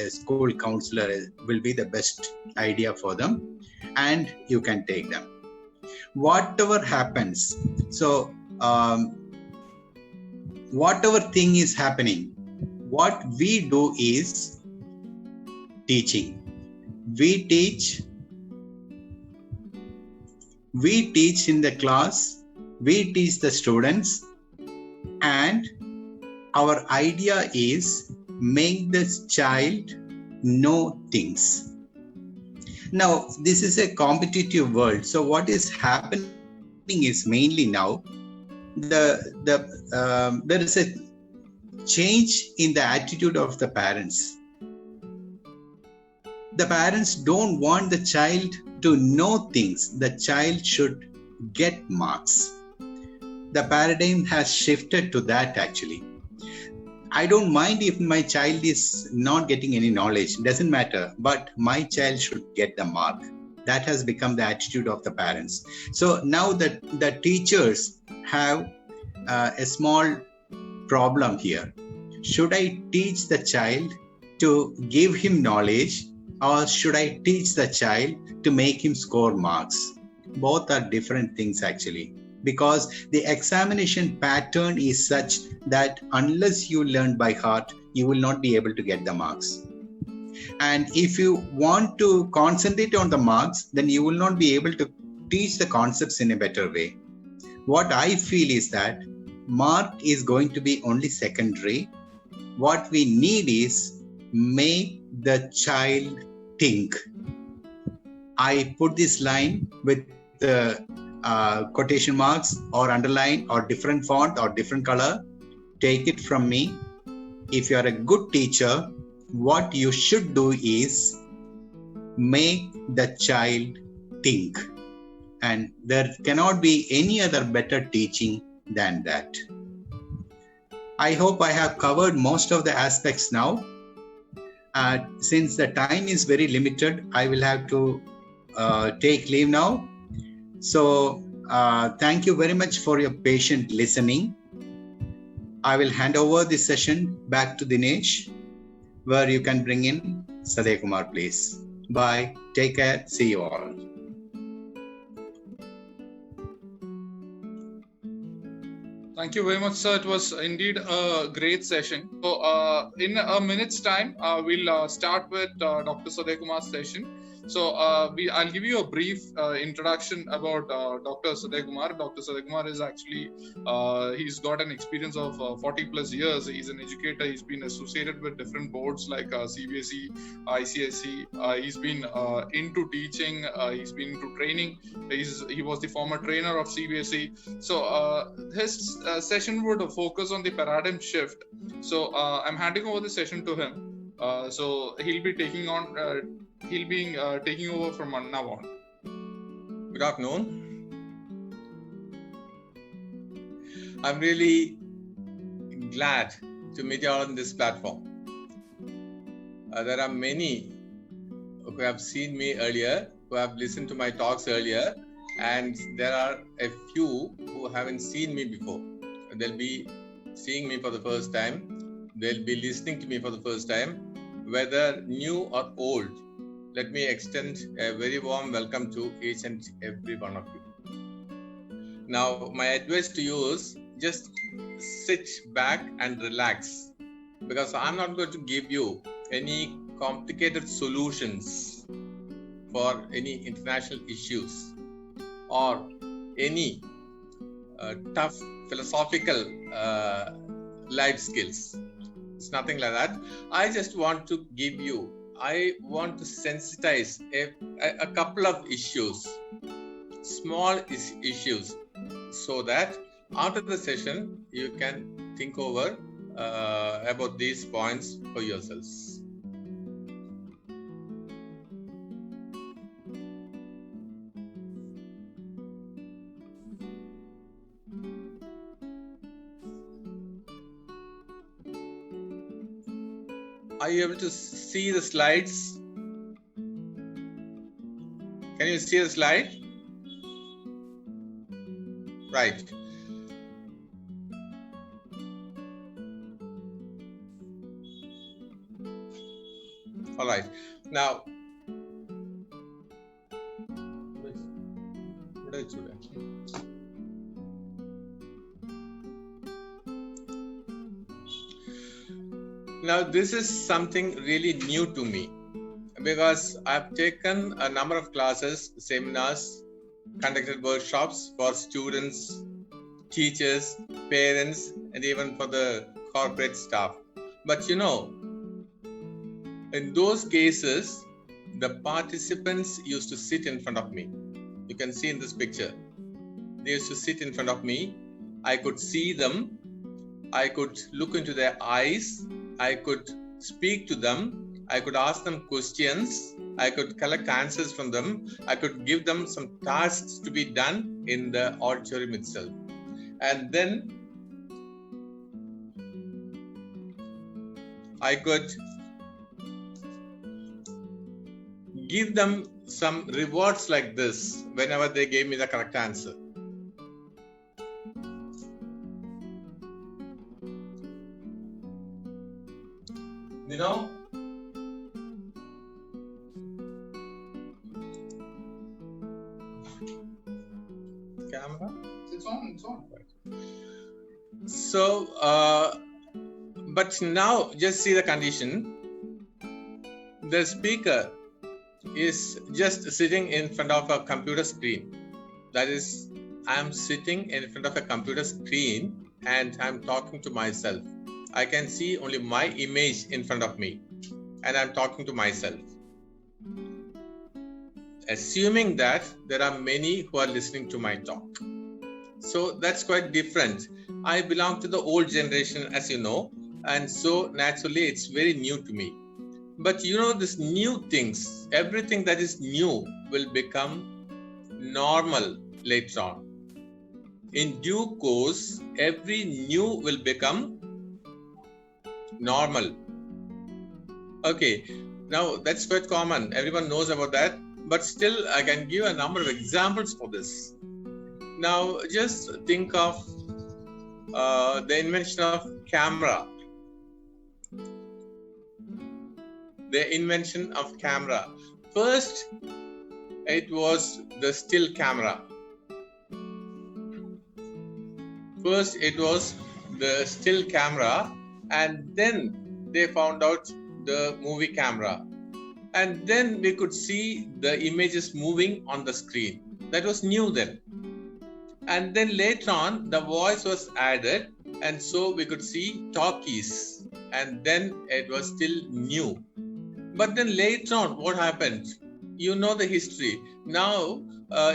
[SPEAKER 4] school counselor will be the best idea for them, and you can take them. Whatever happens, so whatever thing is happening, what we do is teaching. We teach in the class, we teach the students, and our idea is make this child know things. Now, this is a competitive world. So what is happening is mainly now, there is a change in the attitude of the parents. The parents don't want the child to know things. The child should get marks. The paradigm has shifted to that actually. I don't mind if my child is not getting any knowledge, doesn't matter, but my child should get the mark. That has become the attitude of the parents. So now that the teachers have a small problem here. Should I teach the child to give him knowledge, or should I teach the child to make him score marks? Both are different things actually, because the examination pattern is such that unless you learn by heart, you will not be able to get the marks. And if you want to concentrate on the marks, then you will not be able to teach the concepts in a better way. What I feel is that mark is going to be only secondary. What we need is make the child think. I put this line with the quotation marks or underline or different font or different color. Take it from me. If you are a good teacher, what you should do is make the child think. And there cannot be any other better teaching than that. I hope I have covered most of the aspects now. Since the time is very limited, I will have to take leave now. So thank you very much for your patient listening. I will hand over this session back to Dinesh, where you can bring in Sadaya Kumar, please. Bye. Take care. See you all.
[SPEAKER 2] Thank you very much, sir. It was indeed a great session. So, in a minute's time, we'll start with Dr. Sadaya Kumar's session. So, I'll give you a brief introduction about Dr. Sadaya Kumar. Dr. Sadaya Kumar is actually, he's got an experience of 40 plus years. He's an educator. He's been associated with different boards like CBSE, ICSE. He's been into teaching. He's been into training. He was the former trainer of CBSE. So, his session would focus on the paradigm shift. So, I'm handing over the session to him. So, he'll be taking on. He'll be taking over from now on.
[SPEAKER 5] Good afternoon. I'm really glad to meet you all on this platform. There are many who have seen me earlier, who have listened to my talks earlier, and there are a few who haven't seen me before. They'll be seeing me for the first time. They'll be listening to me for the first time, whether new or old. Let me extend a very warm welcome to each and every one of you. Now, my advice to you is just sit back and relax, because I'm not going to give you any complicated solutions for any international issues or any tough philosophical life skills. It's nothing like that. I just want to I want to sensitize a couple of issues, small issues, so that after the session, you can think over about these points for yourselves. Are you able to see the slides? Can you see the slide? Right. All right. Now, what did I do there? Now, this is something really new to me, because I've taken a number of classes, seminars, conducted workshops for students, teachers, parents, and even for the corporate staff. But you know, in those cases, the participants used to sit in front of me. You can see in this picture. They used to sit in front of me. I could see them. I could look into their eyes. I could speak to them, I could ask them questions. I could collect answers from them. I could give them some tasks to be done in the auditorium itself. And then I could give them some rewards like this whenever they gave me the correct answer. You know, camera?
[SPEAKER 2] It's on.
[SPEAKER 5] So, but now just see the condition. The speaker is just sitting in front of a computer screen. That is, I am sitting in front of a computer screen and I'm talking to myself. I can see only my image in front of me and I'm talking to myself. Assuming that there are many who are listening to my talk. So that's quite different. I belong to the old generation, as you know, and so naturally it's very new to me. But you know, these new things, everything that is new will become normal later on. In due course, every new will become normal. Okay, now that's quite common. Everyone knows about that. But still, I can give a number of examples for this. Now, just think of the invention of camera. The invention of camera. First, it was the still camera. First, it was the still camera, and then they found out the movie camera. And then we could see the images moving on the screen. That was new then. And then later on, the voice was added, and so we could see talkies. And then it was still new. But then later on, what happened? You know the history. Now,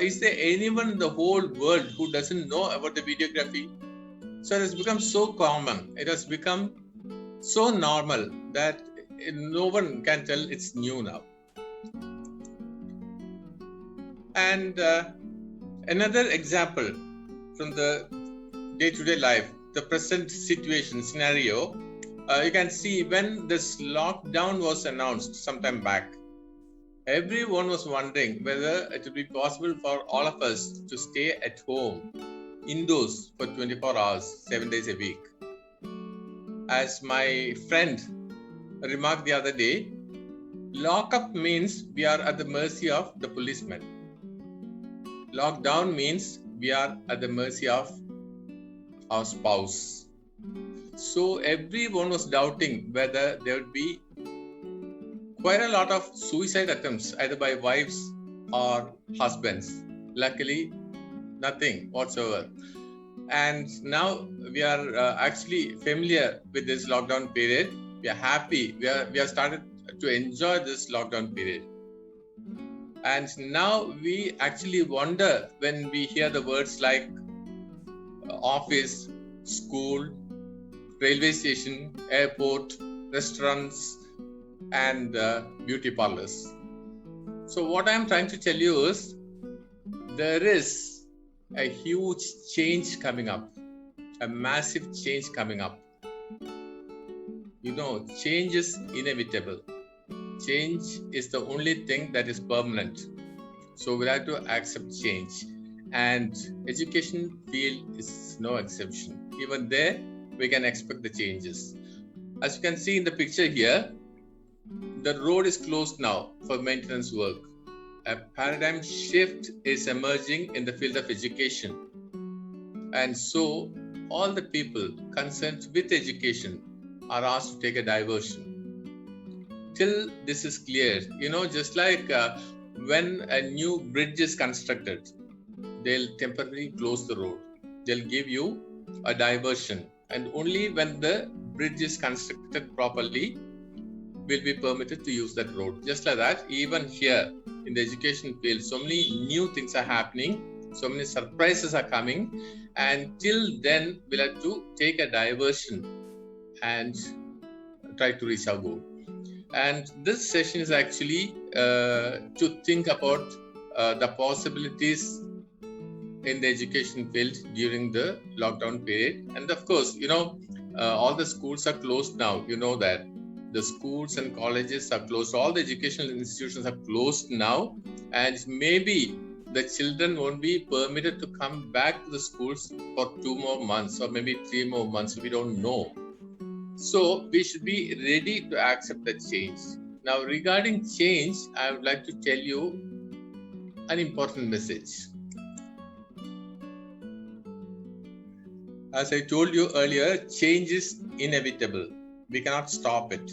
[SPEAKER 5] is there anyone in the whole world who doesn't know about the videography? So it has become so common. It has become so normal that no one can tell it's new now. And another example from the day-to-day life, the present situation scenario, you can see when this lockdown was announced sometime back, everyone was wondering whether it would be possible for all of us to stay at home indoors for 24 hours, 7 days a week. As my friend remarked the other day, lockup means we are at the mercy of the policeman. Lockdown means we are at the mercy of our spouse. So everyone was doubting whether there would be quite a lot of suicide attempts either by wives or husbands. Luckily, nothing whatsoever. And now we are actually familiar with this lockdown period. We are happy. We have started to enjoy this lockdown period. And now we actually wonder when we hear the words like office, school, railway station, airport, restaurants, and beauty parlors. So what I'm trying to tell you is there is a huge change coming up, a massive change coming up. You know, change is inevitable. Change is the only thing that is permanent. So we have to accept change. And education field is no exception. Even there, we can expect the changes. As you can see in the picture here, the road is closed now for maintenance work. A paradigm shift is emerging in the field of education. And so all the people concerned with education are asked to take a diversion. Till this is clear, you know, just like when a new bridge is constructed, they'll temporarily close the road. They'll give you a diversion. And only when the bridge is constructed properly, will be permitted to use that road. Just like that, even here in the education field, so many new things are happening, so many surprises are coming, and till then we'll have to take a diversion and try to reach our goal. And this session is actually to think about the possibilities in the education field during the lockdown period. And of course, all the schools are closed now. You know that the schools and colleges are closed. All the educational institutions are closed now, and maybe the children won't be permitted to come back to the schools for 2 more months or maybe 3 more months. We don't know. So we should be ready to accept the change. Now, regarding change, I would like to tell you an important message. As I told you earlier, change is inevitable. We cannot stop it.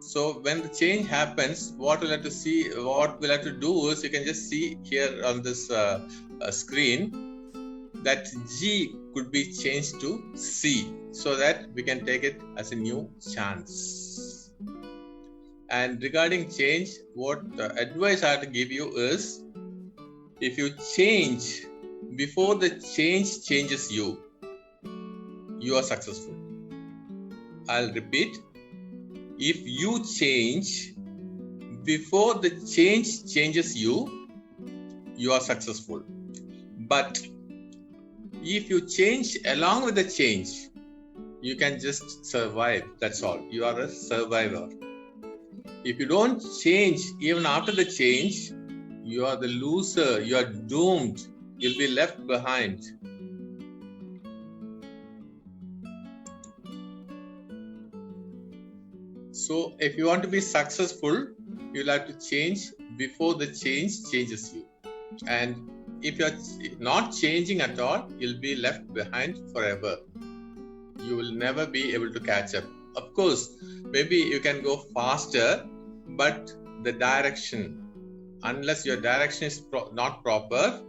[SPEAKER 5] So when the change happens, what we'll have to do is, you can just see here on this screen that G could be changed to C, so that we can take it as a new chance. And regarding change, what advice I have to give you is, if you change before the change changes you, you are successful. I'll repeat. If you change before the change changes you, you are successful. But if you change along with the change, you can just survive. That's all. You are a survivor. If you don't change even after the change, you are the loser. You are doomed. You'll be left behind. So if you want to be successful, you'll have to change before the change changes you. And if you're not changing at all, you'll be left behind forever. You will never be able to catch up. Of course, maybe you can go faster, but the direction, unless your direction is not proper,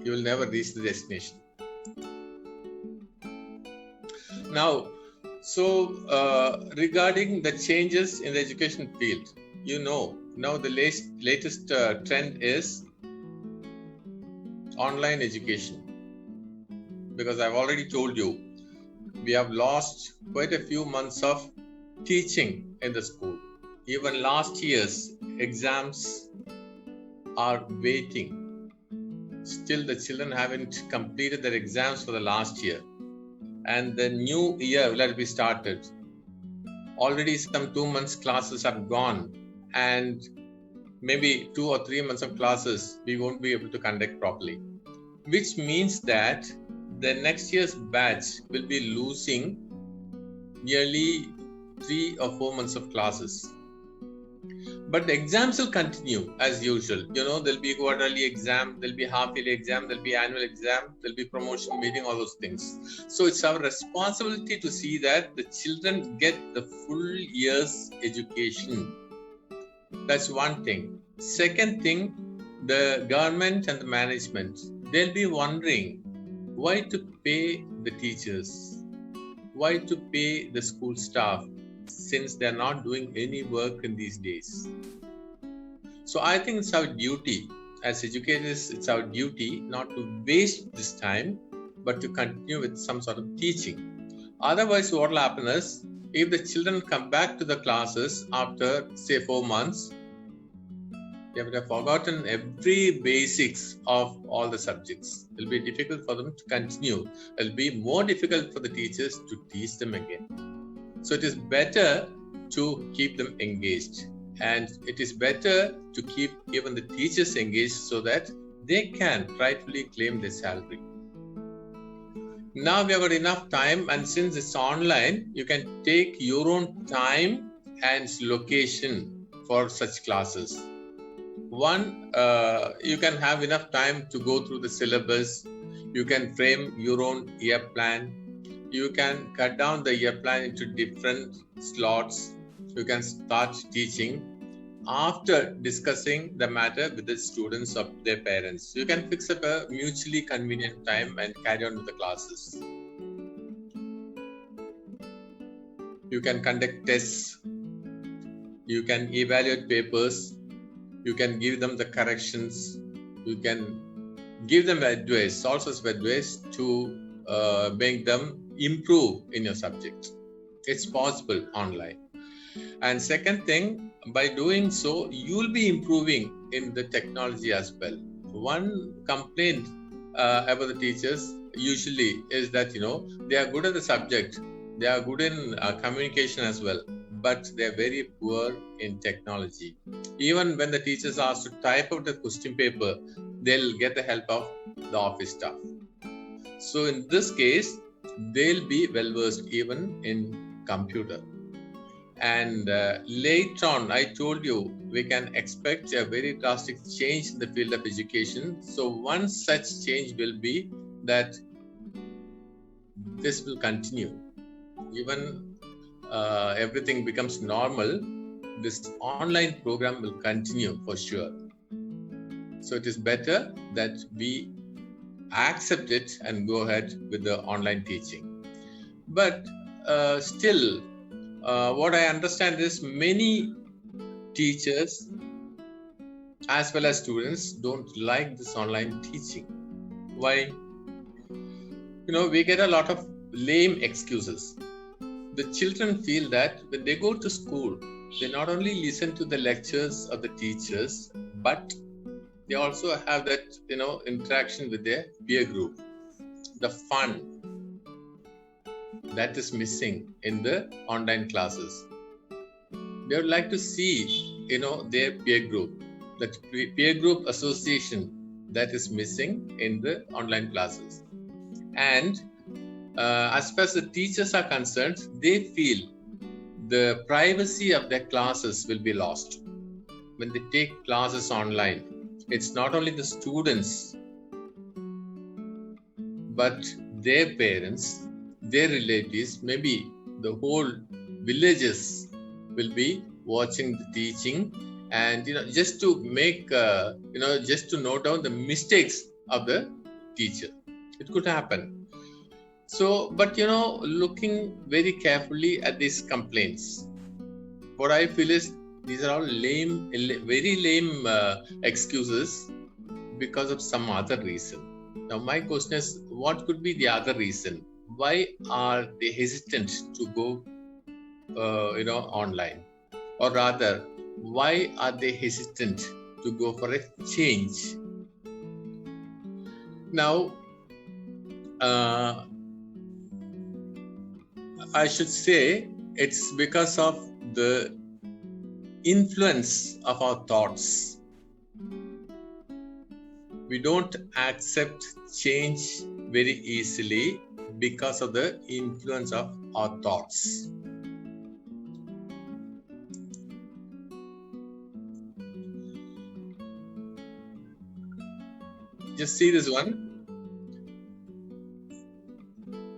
[SPEAKER 5] you will never reach the destination. Now, regarding the changes in the education field, now the latest trend is online education. Because I've already told you, we have lost quite a few months of teaching in the school. Even last year's exams are waiting. Still, the children haven't completed their exams for the last year. And the new year will have to be started. Already some 2 months classes have gone, and maybe 2 or 3 months of classes we won't be able to conduct properly. Which means that the next year's batch will be losing nearly 3 or 4 months of classes. But the exams will continue as usual. There'll be quarterly exam, there'll be half-yearly exam, there'll be annual exam, there'll be promotion meeting, all those things. So it's our responsibility to see that the children get the full year's education. That's one thing. Second thing, the government and the management, they'll be wondering why to pay the teachers, why to pay the school staff, since they're not doing any work in these days. So I think it's our duty as educators, it's our duty not to waste this time, but to continue with some sort of teaching. Otherwise, what will happen is, if the children come back to the classes after, say, 4 months, they would have forgotten every basics of all the subjects. It will be difficult for them to continue. It will be more difficult for the teachers to teach them again. So it is better to keep them engaged, and it is better to keep even the teachers engaged so that they can rightfully claim their salary. Now we have got enough time, and since it's online, you can take your own time and location for such classes. One, you can have enough time to go through the syllabus. You can frame your own year plan. You can cut down the year plan into different slots. You can start teaching after discussing the matter with the students or their parents. You can fix up a mutually convenient time and carry on with the classes. You can conduct tests. You can evaluate papers. You can give them the corrections. You can give them advice, all sorts of advice to make them improve in your subject. It's possible online. And second thing, by doing so, you'll be improving in the technology as well. One complaint about the teachers usually is that, they are good at the subject, they are good in communication as well, but they are very poor in technology. Even when the teachers are asked to type out the question paper, they'll get the help of the office staff. So in this case, they'll be well versed even in computer. And later on, I told you, we can expect a very drastic change in the field of education. So one such change will be that this will continue. Even everything becomes normal, this online program will continue for sure. So it is better that we accept it and go ahead with the online teaching. But still, what I understand is many teachers as well as students don't like this online teaching. Why? We get a lot of lame excuses. The children feel that when they go to school, they not only listen to the lectures of the teachers, but they also have that, interaction with their peer group. The fun that is missing in the online classes. They would like to see, their peer group, that peer group association that is missing in the online classes. And as far as the teachers are concerned, they feel the privacy of their classes will be lost. When they take classes online, it's not only the students, but their parents, their relatives, maybe the whole villages will be watching the teaching, and just to make just to note down the mistakes of the teacher. It could happen. So, but looking very carefully at these complaints, what I feel is these are all very lame excuses because of some other reason. Now my question is, what could be the other reason? Why are they hesitant to go online? Or rather, why are they hesitant to go for a change? Now, I should say it's because of the influence of our thoughts. We don't accept change very easily because of the influence of our thoughts. Just see this one.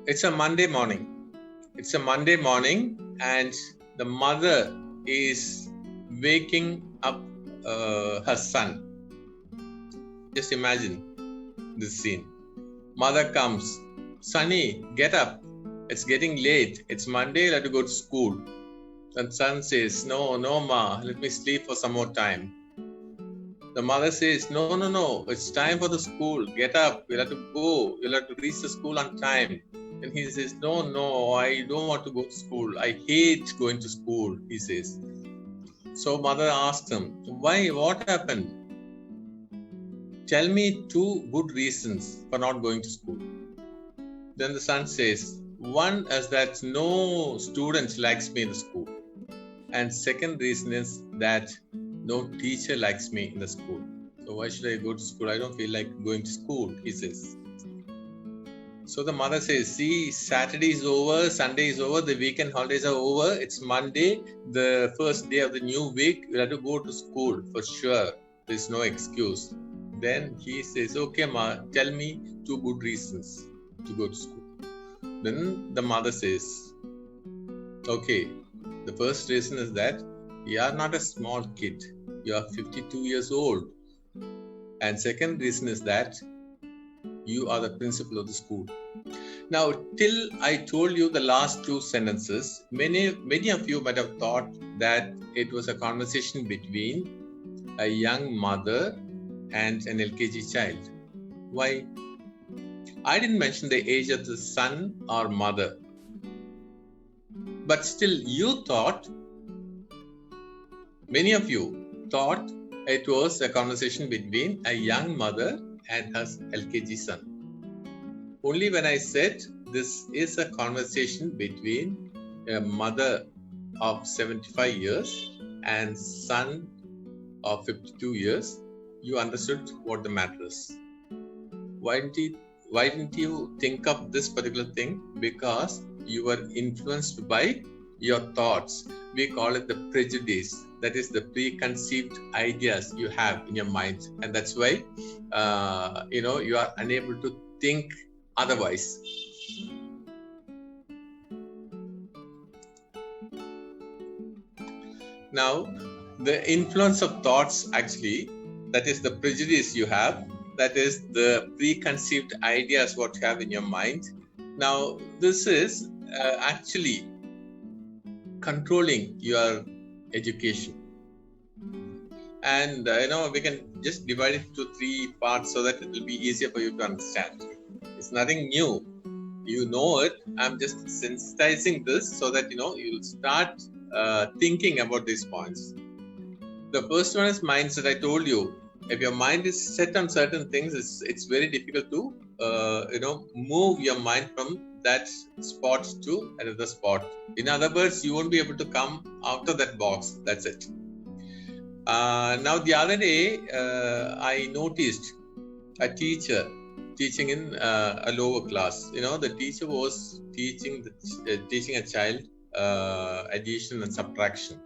[SPEAKER 5] It's a Monday morning. And the mother is waking up her son. Just imagine this scene. Mother comes, "Sonny, get up. It's getting late. It's Monday, you have to go to school." And son says, No, ma, let me sleep for some more time. The mother says, No, it's time for the school. Get up. You'll have to go. You'll have to reach the school on time. And he says, No, I don't want to go to school. I hate going to school, he says. So mother asks him, Why? What happened? Tell me 2 good reasons for not going to school. Then the son says, one is that no student likes me in the school. And second reason is that no teacher likes me in the school. So why should I go to school? I don't feel like going to school, he says. So the mother says, see, Saturday is over, Sunday is over, the weekend holidays are over. It's Monday, the first day of the new week. You have to go to school for sure. There's no excuse. Then he says, okay, ma, tell me 2 good reasons to go to school. Then the mother says, okay, the first reason is that you are not a small kid. You are 52 years old. And second reason is that you are the principal of the school. Now, till I told you the last 2 sentences, many of you might have thought that it was a conversation between a young mother and an LKG child. Why? I didn't mention the age of the son or mother. But still, you thought Many of you thought it was a conversation between a young mother and her LKG son. Only when I said this is a conversation between a mother of 75 years and son of 52 years, you understood what the matter is. Why didn't you think of this particular thing? Because you were influenced by your thoughts. We call it the prejudice. That is the preconceived ideas you have in your mind, and that's why you are unable to think otherwise. Now, the influence of thoughts, actually, that is the prejudice you have, that is the preconceived ideas what you have in your mind. Now, this is actually controlling your education. And we can just divide it into 3 parts so that it will be easier for you to understand. It's nothing new. You know it. I'm just sensitizing this so that you'll start thinking about these points. The first one is mindset. I told you, if your mind is set on certain things, it's very difficult to move your mind from that spot to another spot. In other words, you won't be able to come out of that box. That's it. Now, the other day, I noticed a teacher teaching in a lower class. The teacher was teaching a child addition and subtraction.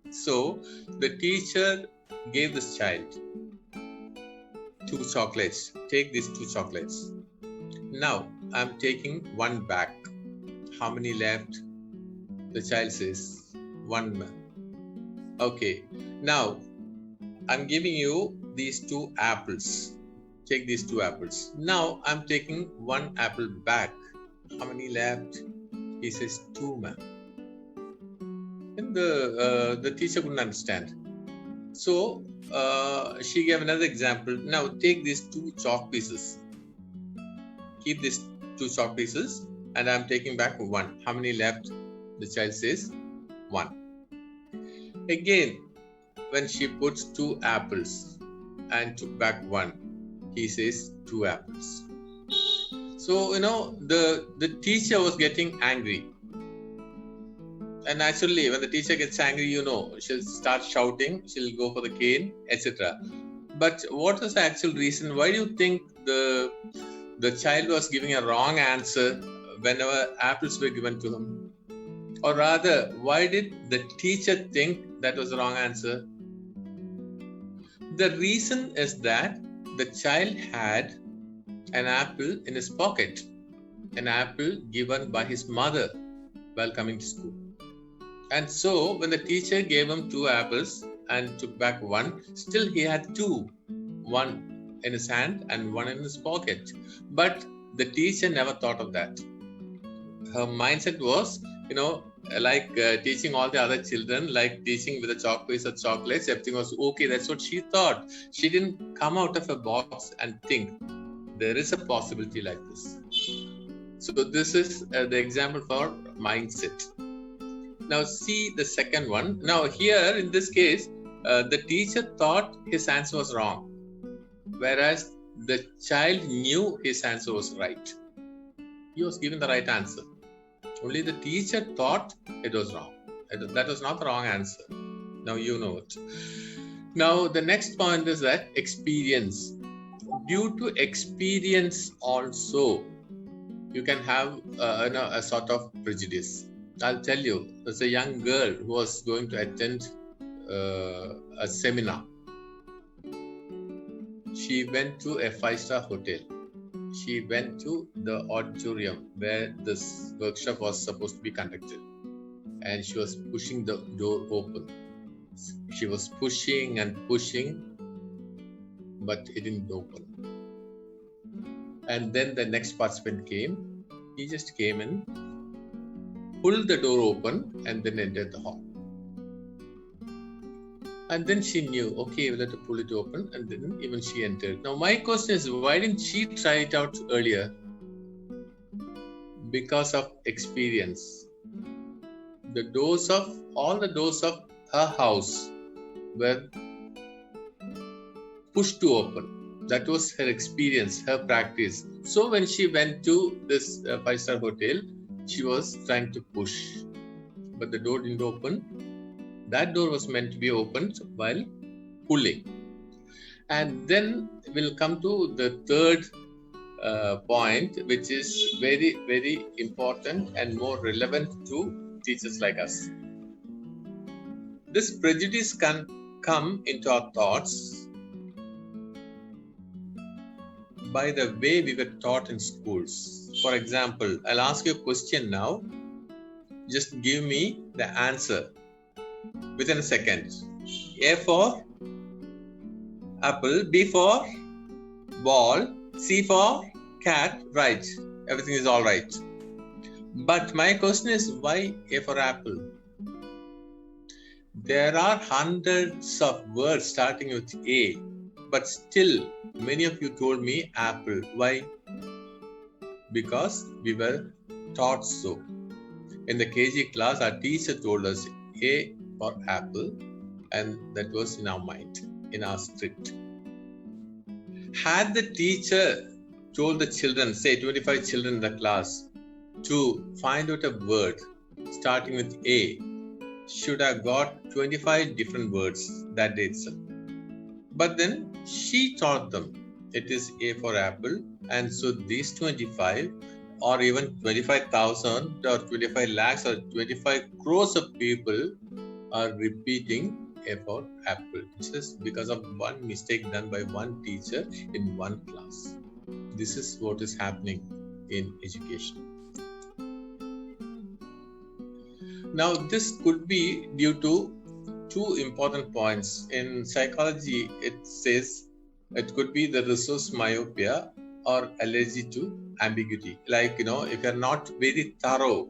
[SPEAKER 5] So the teacher gave this child 2 chocolates. Take these 2 chocolates. Now I'm taking 1 back. How many left? The child says 1. Okay. Now I'm giving you these 2 apples. Take these 2 apples. Now I'm taking 1 apple back. How many left? He says 2, ma'am. And the teacher couldn't understand. So she gave another example. Now take these 2 chalk pieces. Keep these 2 chalk pieces, and I'm taking back 1. How many left? The child says 1. Again, when she puts 2 apples and took back 1, he says 2 apples. So the teacher was getting angry. And naturally, when the teacher gets angry, she'll start shouting, she'll go for the cane, etc. But what was the actual reason? Why do you think the child was giving a wrong answer whenever apples were given to him? Or rather, why did the teacher think that was the wrong answer? The reason is that the child had an apple in his pocket, an apple given by his mother while coming to school. And so when the teacher gave him 2 apples and took back 1, still he had 2, 1 in his hand and 1 in his pocket. But the teacher never thought of that. Her mindset was, like teaching all the other children, like teaching with a chalk piece of chocolates, everything was okay. That's what she thought. She didn't come out of a box and think there is a possibility like this. So this is the example for mindset. Now see the second one. Now here in this case, the teacher thought his answer was wrong, whereas the child knew his answer was right. He was given the right answer. Only the teacher thought it was wrong. That was not the wrong answer. Now you know it. Now the next point is that experience. Due to experience also, you can have a sort of prejudice. I'll tell you, there's a young girl who was going to attend a seminar. She went to a 5-star hotel. She went to the auditorium where this workshop was supposed to be conducted. And she was pushing the door open. She was pushing and pushing, but it didn't open. And then the next participant came. He just came in, pulled the door open, and then entered the hall. And then she knew, okay, we'll have to pull it open, and then even she entered. Now my question is, why didn't she try it out earlier? Because of experience. All the doors of her house were pushed to open. That was her experience, her practice. So when she went to this five-star hotel, she was trying to push, but the door didn't open. That door was meant to be opened while pulling. And then we'll come to the third point, which is very, very important and more relevant to teachers like us. This prejudice can come into our thoughts by the way we were taught in schools. For example, I'll ask you a question now. Just give me the answer within a second. A for apple, B for ball, C for cat, right. Everything is all right. But my question is, why A for apple? There are hundreds of words starting with A, but still many of you told me apple. Why? Because we were taught so. In the KG class, our teacher told us A for apple, and that was in our mind, in our script. Had the teacher told the children, say 25 children in the class, to find out a word starting with A, should have got 25 different words that day itself. But then she taught them it is A for apple, and so these 25 or even 25,000 or 25 lakhs or 25 crores of people are repeating A for apple, just because of one mistake done by one teacher in one class. This is what is happening in education. Now, this could be due to two important points. In psychology, it says it could be the resource myopia or allergy to ambiguity. Like, if you're not very thorough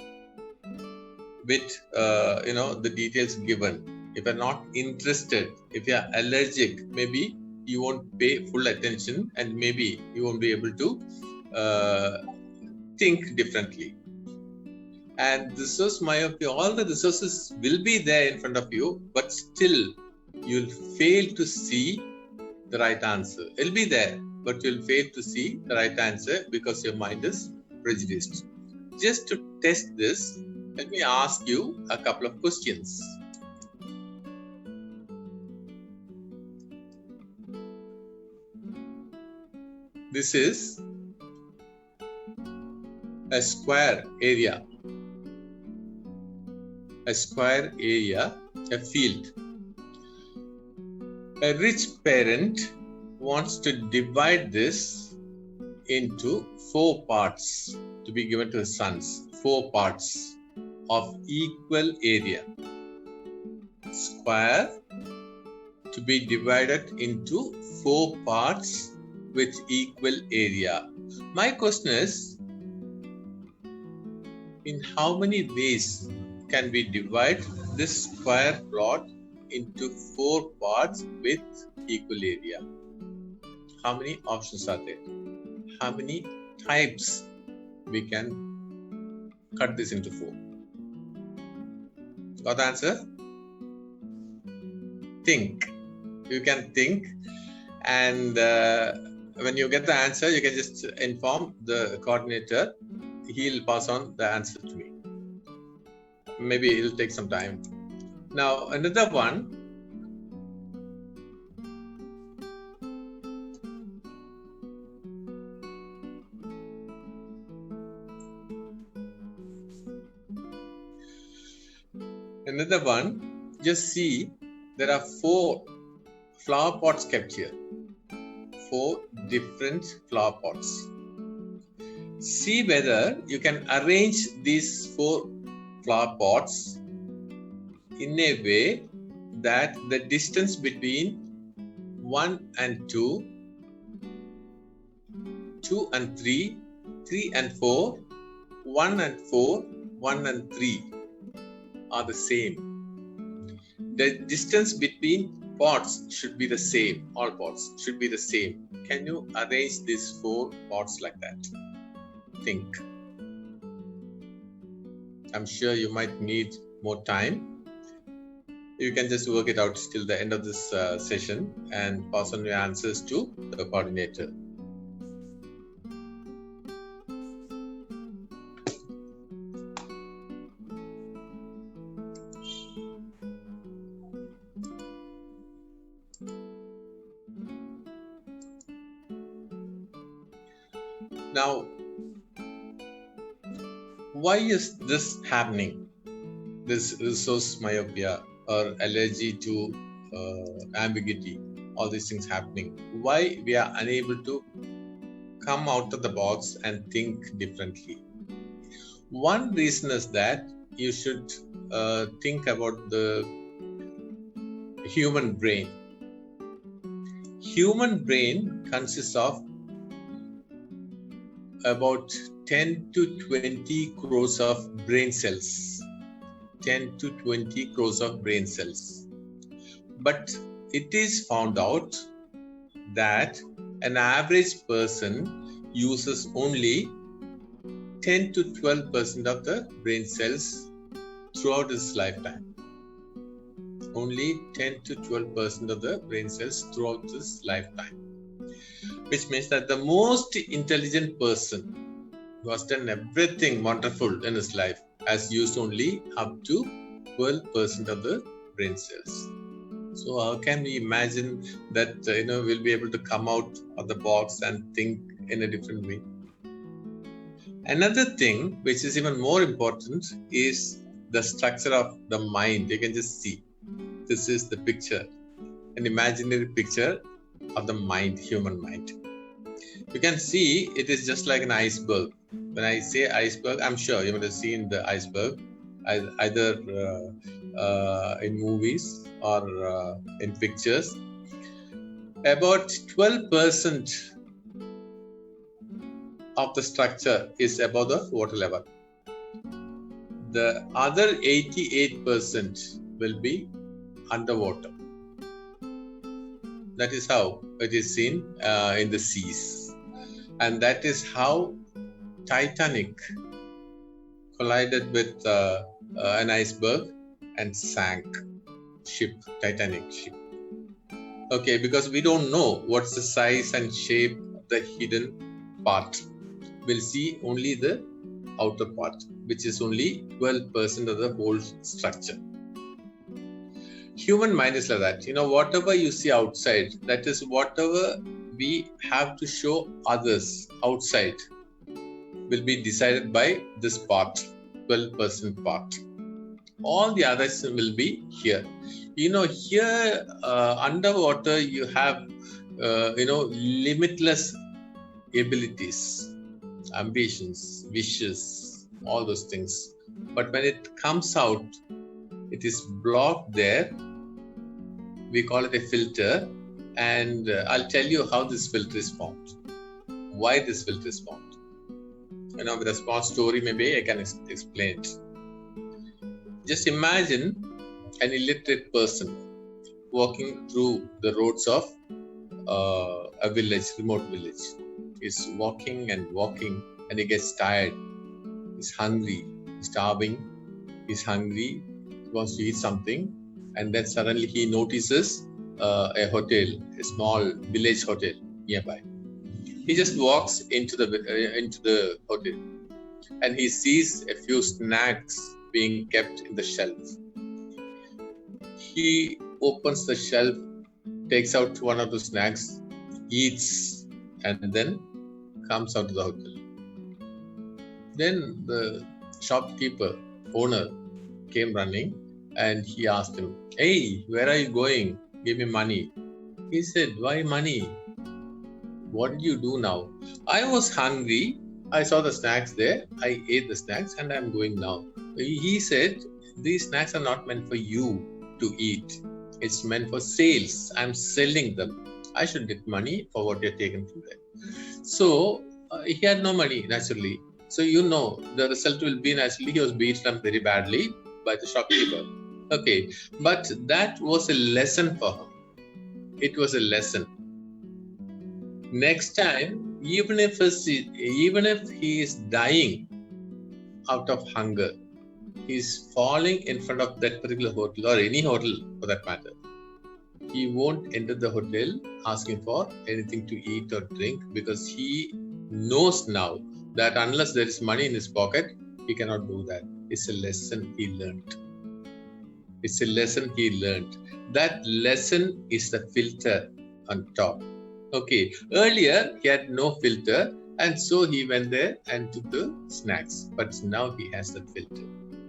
[SPEAKER 5] with, the details given, if you're not interested, if you're allergic, maybe you won't pay full attention and maybe you won't be able to think differently. And resource myopia, all the resources will be there in front of you, but still you'll fail to see the right answer. It'll be there, but you'll fail to see the right answer because your mind is prejudiced. Just to test this, let me ask you a couple of questions. This is a square area. A square area, a field. A rich parent wants to divide this into 4 parts to be given to his sons. 4 parts of equal area. Square to be divided into 4 parts with equal area. My question is, in how many ways can we divide this square plot into 4 parts with equal area? How many options are there? How many types we can cut this into 4? Got the answer? Think. You can think, and when you get the answer, you can just inform the coordinator. He'll pass on the answer to me. Maybe it'll take some time. Now, another one. Another one, just see, there are 4 flower pots kept here. 4 different flower pots. See whether you can arrange these 4 flower pots in a way that the distance between 1 and 2, 2 and 3, 3 and 4, 1 and 4, 1 and 3 are the same. The distance between pots should be the same. All pots should be the same. Can you arrange these 4 pots like that? Think. I'm sure you might need more time. You can just work it out till the end of this session and pass on your answers to the coordinator. Now, why is this happening? This resource myopia or allergy to ambiguity, all these things happening. Why we are unable to come out of the box and think differently? One reason is that you should think about the human brain. Human brain consists of about 10 to 20 crores of brain cells. 10 to 20 crores of brain cells. But it is found out that an average person uses only 10 to 12% of the brain cells throughout his lifetime. Only 10 to 12% of the brain cells throughout his lifetime. Which means that the most intelligent person who has done everything wonderful in his life has used only up to 12% of the brain cells. So how can we imagine that we'll be able to come out of the box and think in a different way? Another thing which is even more important is the structure of the mind. You can just see. This is the picture, an imaginary picture of the mind, human mind. You can see it is just like an iceberg. When I say iceberg, I'm sure you would have seen the iceberg either in movies or in pictures. About 12% of the structure is above the water level. The other 88% will be underwater. That is how it is seen in the seas. And that is how Titanic collided with an iceberg and sank Titanic ship. Okay, because we don't know what's the size and shape of the hidden part. We'll see only the outer part, which is only 12% of the whole structure. Human mind is like that. Whatever you see outside, that is whatever we have to show others outside will be decided by this part, 12% part. All the others will be here. Here underwater you have, limitless abilities, ambitions, wishes, all those things. But when it comes out, it is blocked there. We call it a filter. And I'll tell you how this filter is formed. Why this filter is formed. With a small story, maybe I can explain it. Just imagine an illiterate person walking through the roads of a village, remote village. He's walking and walking and he gets tired. He's hungry, he's starving, he's hungry, he wants to eat something. And then suddenly he notices a hotel, a small village hotel nearby. He just walks into the hotel and he sees a few snacks being kept in the shelf. He opens the shelf, takes out one of the snacks, eats, and then comes out of the hotel. Then the shopkeeper, owner, came running and he asked him, "Hey, where are you going? Give me money." He said, "Why money? What did you do now?" "I was hungry. I saw the snacks there. I ate the snacks and I'm going now." He said, "These snacks are not meant for you to eat. It's meant for sales. I'm selling them. I should get money for what you're taking from there." So he had no money, naturally. So the result will be naturally he was beaten up very badly by the shopkeeper. Okay, but that was a lesson for him. It was a lesson. Next time, even if he is dying out of hunger, he's falling in front of that particular hotel or any hotel for that matter, he won't enter the hotel asking for anything to eat or drink, because he knows now that unless there is money in his pocket, he cannot do that. It's a lesson he learned. It's a lesson he learned. That lesson is the filter on top. Okay, earlier he had no filter, and so he went there and took the snacks. But now he has that filter.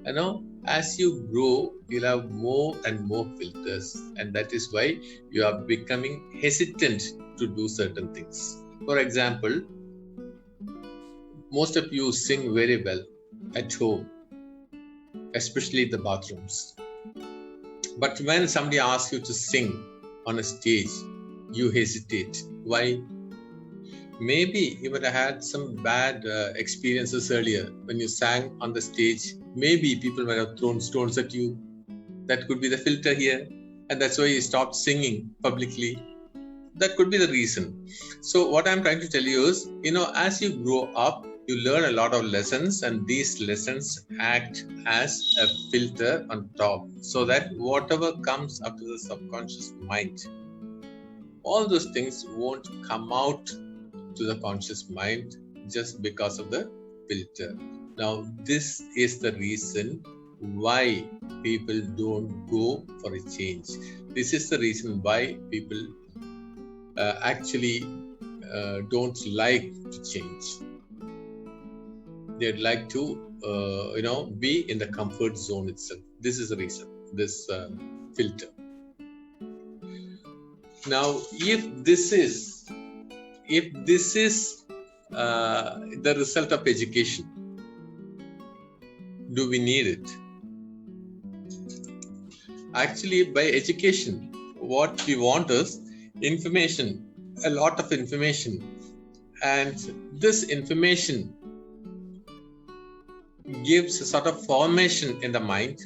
[SPEAKER 5] You know, as you grow, you'll have more and more filters, and that is why you are becoming hesitant to do certain things. For example, most of you sing very well at home, especially in the bathrooms. But when somebody asks you to sing on a stage, you hesitate. Why? Maybe you might have had some bad experiences earlier when you sang on the stage. Maybe people might have thrown stones at you. That could be the filter here. And that's why you stopped singing publicly. That could be the reason. So what I'm trying to tell you is, as you grow up, you learn a lot of lessons, and these lessons act as a filter on top, so that whatever comes up to the subconscious mind, all those things won't come out to the conscious mind just because of the filter. Now, this is the reason why people don't go for a change. This is the reason why people actually don't like to change. They'd like to, be in the comfort zone itself. This is the reason, this filter. Now, if this is the result of education, do we need it? Actually, by education, what we want is information, a lot of information, and this information gives a sort of formation in the mind,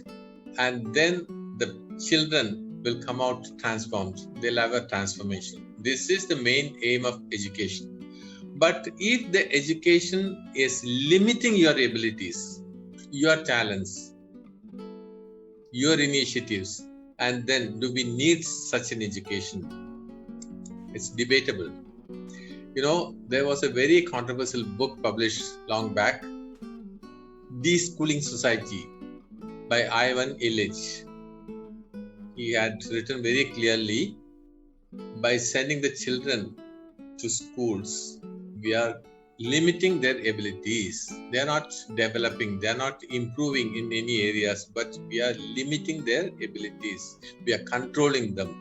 [SPEAKER 5] and then the children will come out transformed. They'll have a transformation. This is the main aim of education. But if the education is limiting your abilities, your talents, your initiatives, and then do we need such an education? It's debatable. There was a very controversial book published long back, Deschooling Society by Ivan Illich. He had written very clearly, by sending the children to schools, we are limiting their abilities. They are not developing, they are not improving in any areas, but we are limiting their abilities. We are controlling them.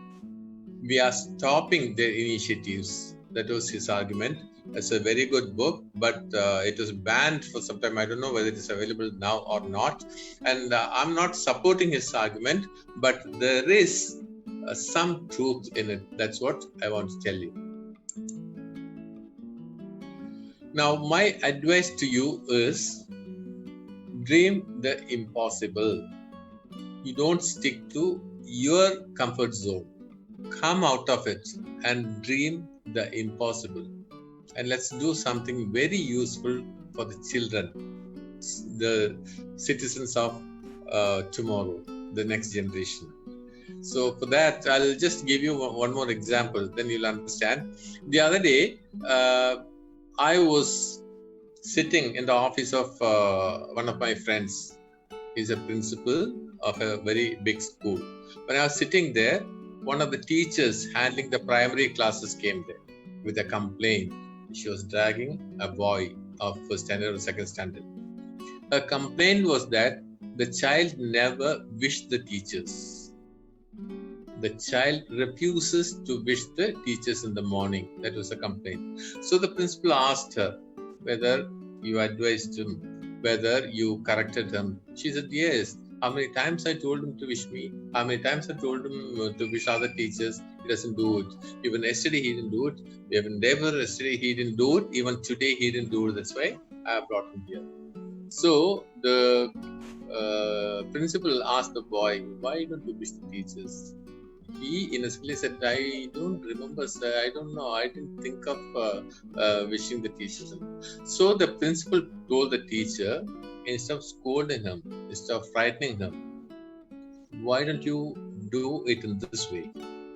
[SPEAKER 5] We are stopping their initiatives. That was his argument. It's a very good book, but it was banned for some time. I don't know whether it is available now or not. And I'm not supporting his argument, but there is some truth in it. That's what I want to tell you. Now, my advice to you is, dream the impossible. You don't stick to your comfort zone. Come out of it and dream the impossible. And let's do something very useful for the children, the citizens of tomorrow, the next generation. So for that, I'll just give you one more example, then you'll understand. The other day, I was sitting in the office of one of my friends. He's a principal of a very big school. When I was sitting there, one of the teachers handling the primary classes came there with a complaint. She was dragging a boy of first standard or second standard. Her complaint was that the child never wished the teachers. The child refuses to wish the teachers in the morning. That was a complaint. So the principal asked her whether you advised him, whether you corrected him. She said, yes. How many times I told him to wish me? How many times I told him to wish other teachers? He doesn't do it. Even yesterday he didn't do it. Even yesterday he didn't do it. Even today he didn't do it. That's why I brought him here. So the principal asked the boy, why don't you wish the teachers? He innocently said, I don't remember, sir. I don't know. I didn't think of wishing the teachers. So the principal told the teacher, instead of scolding him, instead of frightening him, why don't you do it in this way?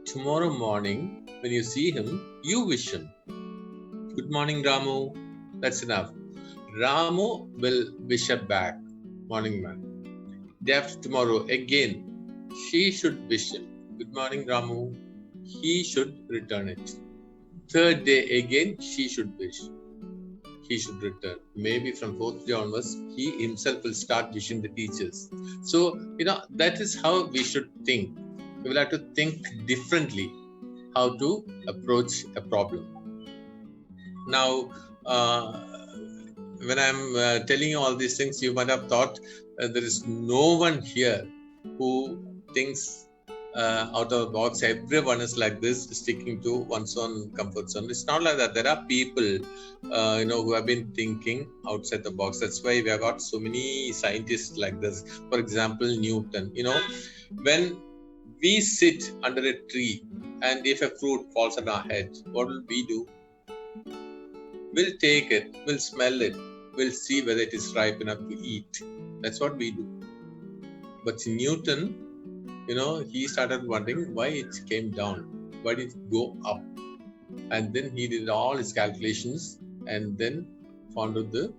[SPEAKER 5] Tomorrow morning, when you see him, you wish him, "Good morning, Ramu." That's enough. Ramu will wish her back, "Morning, ma'am." Day after tomorrow, again, she should wish him, "Good morning, Ramu." He should return it. Third day, again, she should wish. He should return. Maybe from fourth day onwards, he himself will start wishing the teachers. So, that is how we should think. We will have to think differently how to approach a problem. Now, when I'm telling you all these things, you might have thought there is no one here who thinks out of the box. Everyone is like this, sticking to one's own comfort zone. It's not like that. There are people, who have been thinking outside the box. That's why we have got so many scientists like this. For example, Newton. When we sit under a tree and if a fruit falls on our head, what will we do? We'll take it, we'll smell it, we'll see whether it is ripe enough to eat. That's what we do. But Newton, he started wondering why it came down, why did it go up? And then he did all his calculations and then found out the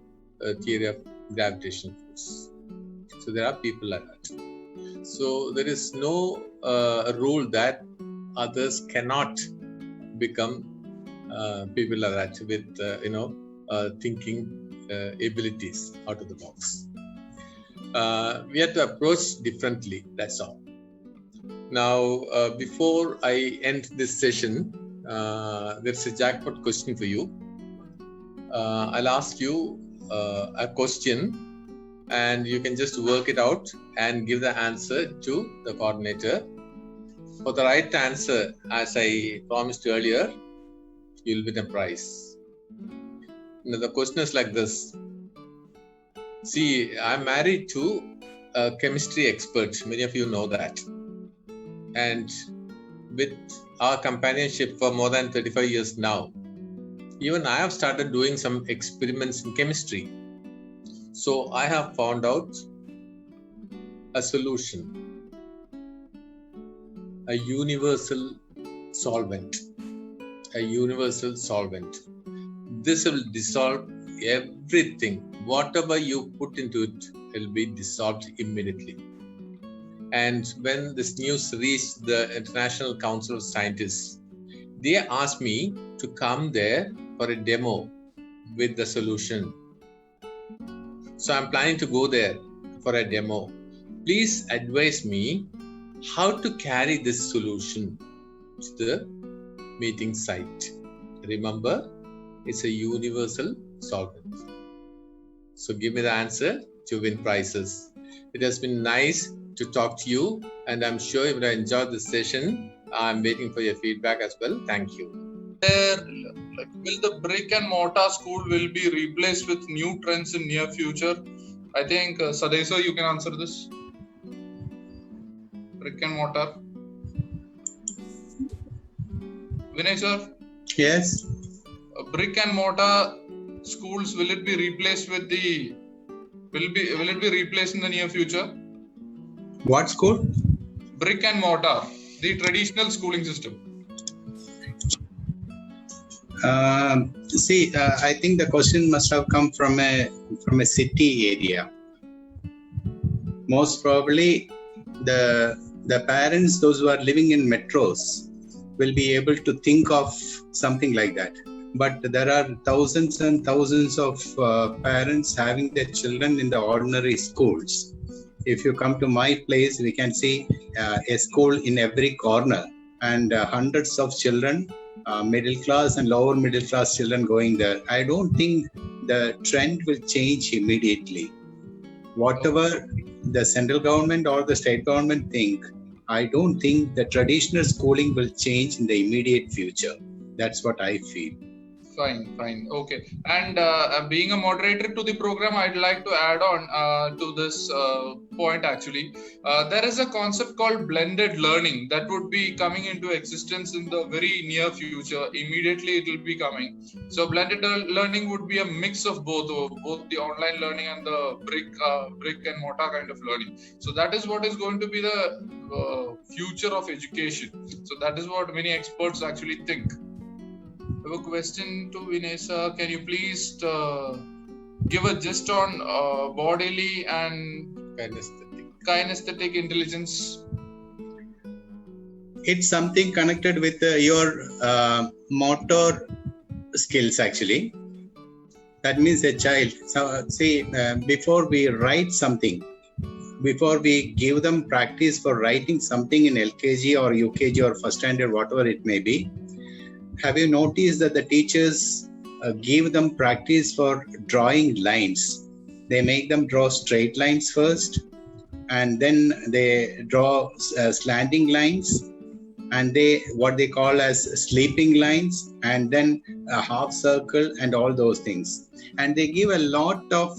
[SPEAKER 5] theory of gravitational force. So there are people like that. So there is no rule that others cannot become people like that with thinking abilities out of the box. We have to approach differently. That's all. Now, before I end this session, there's a jackpot question for you. I'll ask you a question, and you can just work it out and give the answer to the coordinator. For the right answer, as I promised earlier, you'll win a prize. Now, the question is like this. See, I'm married to a chemistry expert. Many of you know that. And with our companionship for more than 35 years now, even I have started doing some experiments in chemistry. So I have found out a solution, a universal solvent. A universal solvent. This will dissolve everything. Whatever you put into it will be dissolved immediately. And when this news reached the International Council of Scientists, they asked me to come there for a demo with the solution. So I'm planning to go there for a demo. Please advise me how to carry this solution to the meeting site. Remember, it's a universal solvent. So give me the answer to win prizes. It has been nice to talk to you, and I'm sure you will enjoy this session. I'm waiting for your feedback as well. Thank you.
[SPEAKER 2] Will the brick and mortar school will be replaced with new trends in near future? I think Sadaya sir, you can answer this. Brick and mortar. Vinay sir.
[SPEAKER 4] Yes.
[SPEAKER 2] Brick and mortar schools, will it be replaced with the? Will it be replaced in the near future?
[SPEAKER 4] What school?
[SPEAKER 2] Brick and mortar, the traditional schooling system.
[SPEAKER 4] I think the question must have come from a city area. Most probably, the parents, those who are living in metros, will be able to think of something like that. But there are thousands and thousands of parents having their children in the ordinary schools. If you come to my place, we can see a school in every corner and hundreds of children, middle class and lower middle class children going there. I don't think the trend will change immediately. Whatever the central government or the state government think, I don't think the traditional schooling will change in the immediate future. That's what I feel.
[SPEAKER 2] Fine. Okay. And being a moderator to the program, I'd like to add on to this point actually. There is a concept called blended learning that would be coming into existence in the very near future. Immediately it will be coming. So blended learning would be a mix of both the online learning and the brick and mortar kind of learning. So that is what is going to be the future of education. So that is what many experts actually think. I have a question to Vinay sir. Can you please give a gist on bodily and kinesthetic intelligence?
[SPEAKER 4] It's something connected with your motor skills actually. That means a child. So see, before we write something, before we give them practice for writing something in LKG or UKG or first standard, whatever it may be, have you noticed that the teachers give them practice for drawing lines? They make them draw straight lines first, and then they draw slanting lines, and they what they call as sleeping lines, and then a half circle and all those things. And they give a lot of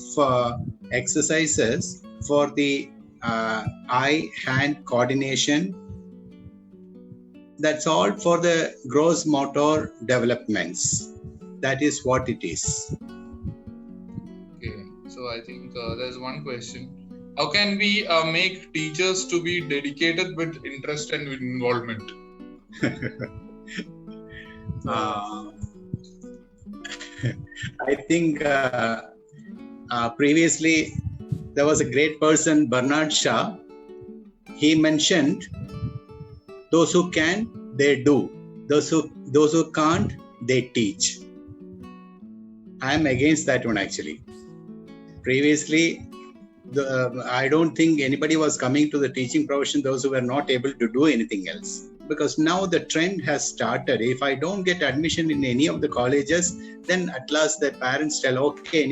[SPEAKER 4] exercises for the eye-hand coordination. That's all for the gross motor developments. That is what it is.
[SPEAKER 2] Okay, so I think there's one question. How can we make teachers to be dedicated with interest and involvement?
[SPEAKER 4] I think previously there was a great person, Bernard Shaw. He mentioned, those who can, they do. Those who can't, they teach. I am against that one actually. Previously, I don't think anybody was coming to the teaching profession, those who were not able to do anything else. Because now the trend has started. If I don't get admission in any of the colleges, then at last the parents tell, okay,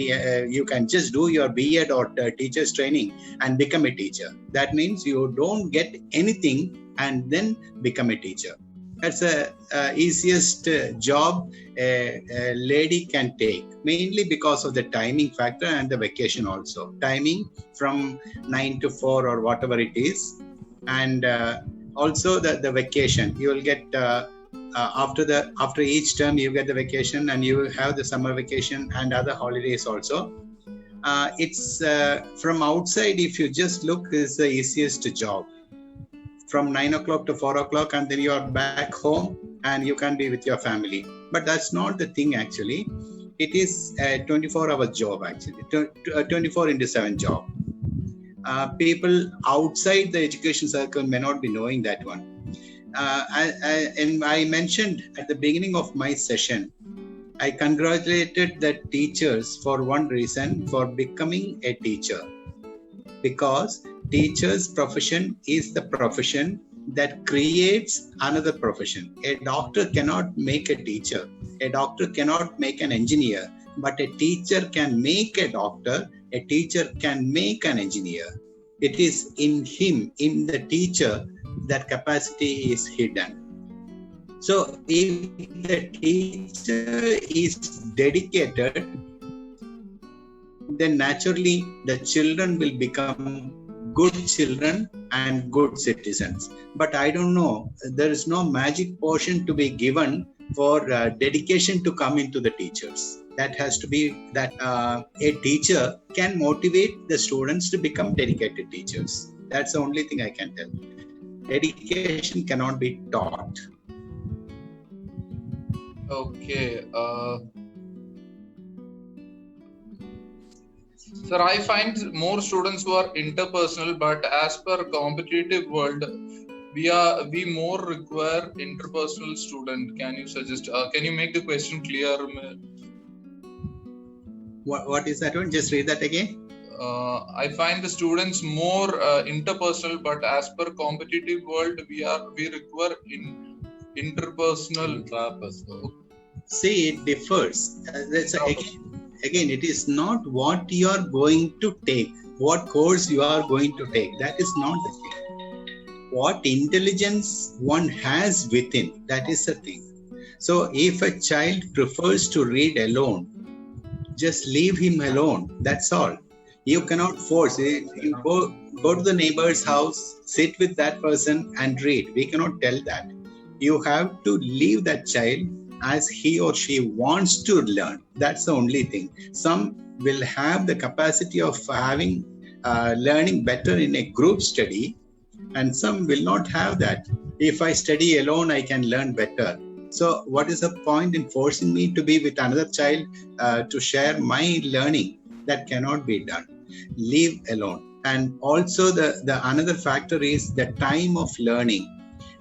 [SPEAKER 4] you can just do your B.Ed or teacher's training and become a teacher. That means you don't get anything and then become a teacher. That's the easiest job a lady can take, mainly because of the timing factor and the vacation also. Timing from 9 to 4 or whatever it is. And also the vacation. You will get after each term you get the vacation, and you will have the summer vacation and other holidays also. It's from outside, if you just look, is the easiest job. From 9 o'clock to 4 o'clock, and then you are back home and you can be with your family. But that's not the thing actually. It is a 24-hour job actually, 24/7 job. People outside the education circle may not be knowing that one. And I mentioned at the beginning of my session, I congratulated the teachers for one reason, for becoming a teacher. Because teacher's profession is the profession that creates another profession. A doctor cannot make a teacher. A doctor cannot make an engineer. But a teacher can make a doctor. A teacher can make an engineer. It is in him, in the teacher, that capacity is hidden. So if the teacher is dedicated, then naturally the children will become good children and good citizens. But I don't know, there is no magic portion to be given for dedication to come into the teachers. That has to be that a teacher can motivate the students to become dedicated teachers. That's the only thing I can tell. Dedication cannot be taught.
[SPEAKER 2] Okay. Sir, I find more students who are interpersonal, but as per competitive world, we more require interpersonal student. Can you suggest? Can you make the question clear?
[SPEAKER 4] What is that one? Just read that again.
[SPEAKER 2] I find the students more interpersonal, but as per competitive world, we require interpersonal.
[SPEAKER 4] See, it differs. Again, it is not what you are going to take, what course you are going to take. That is not the thing. What intelligence one has within, that is the thing. So if a child prefers to read alone, just leave him alone. That's all. You cannot force it. You go to the neighbor's house, sit with that person and read. We cannot tell that. You have to leave that child as he or she wants to learn. That's the only thing. Some will have the capacity of having learning better in a group study, and some will not have that. If I study alone, I can learn better. So what is the point in forcing me to be with another child to share my learning? That cannot be done. Leave alone. And also the another factor is the time of learning.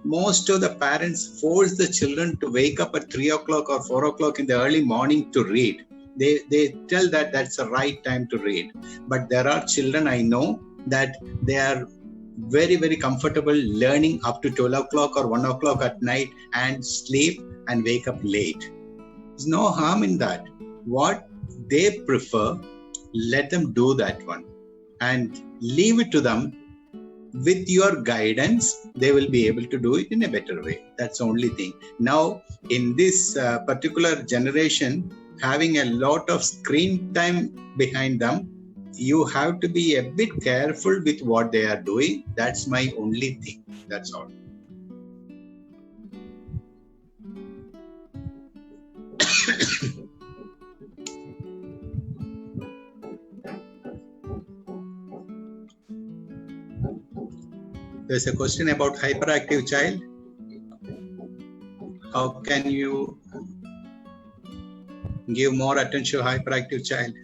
[SPEAKER 4] Most of the parents force the children to wake up at 3 o'clock or 4 o'clock in the early morning to read. They tell that that's the right time to read. But there are children I know that they are very, very comfortable learning up to 12 o'clock or 1 o'clock at night and sleep and wake up late. There's no harm in that. What they prefer, let them do that one and leave it to them. With your guidance, they will be able to do it in a better way. That's the only thing. Now, in this particular generation, having a lot of screen time behind them, you have to be a bit careful with what they are doing. That's my only thing. That's all. There's a question about hyperactive child. How can you give more attention to hyperactive child?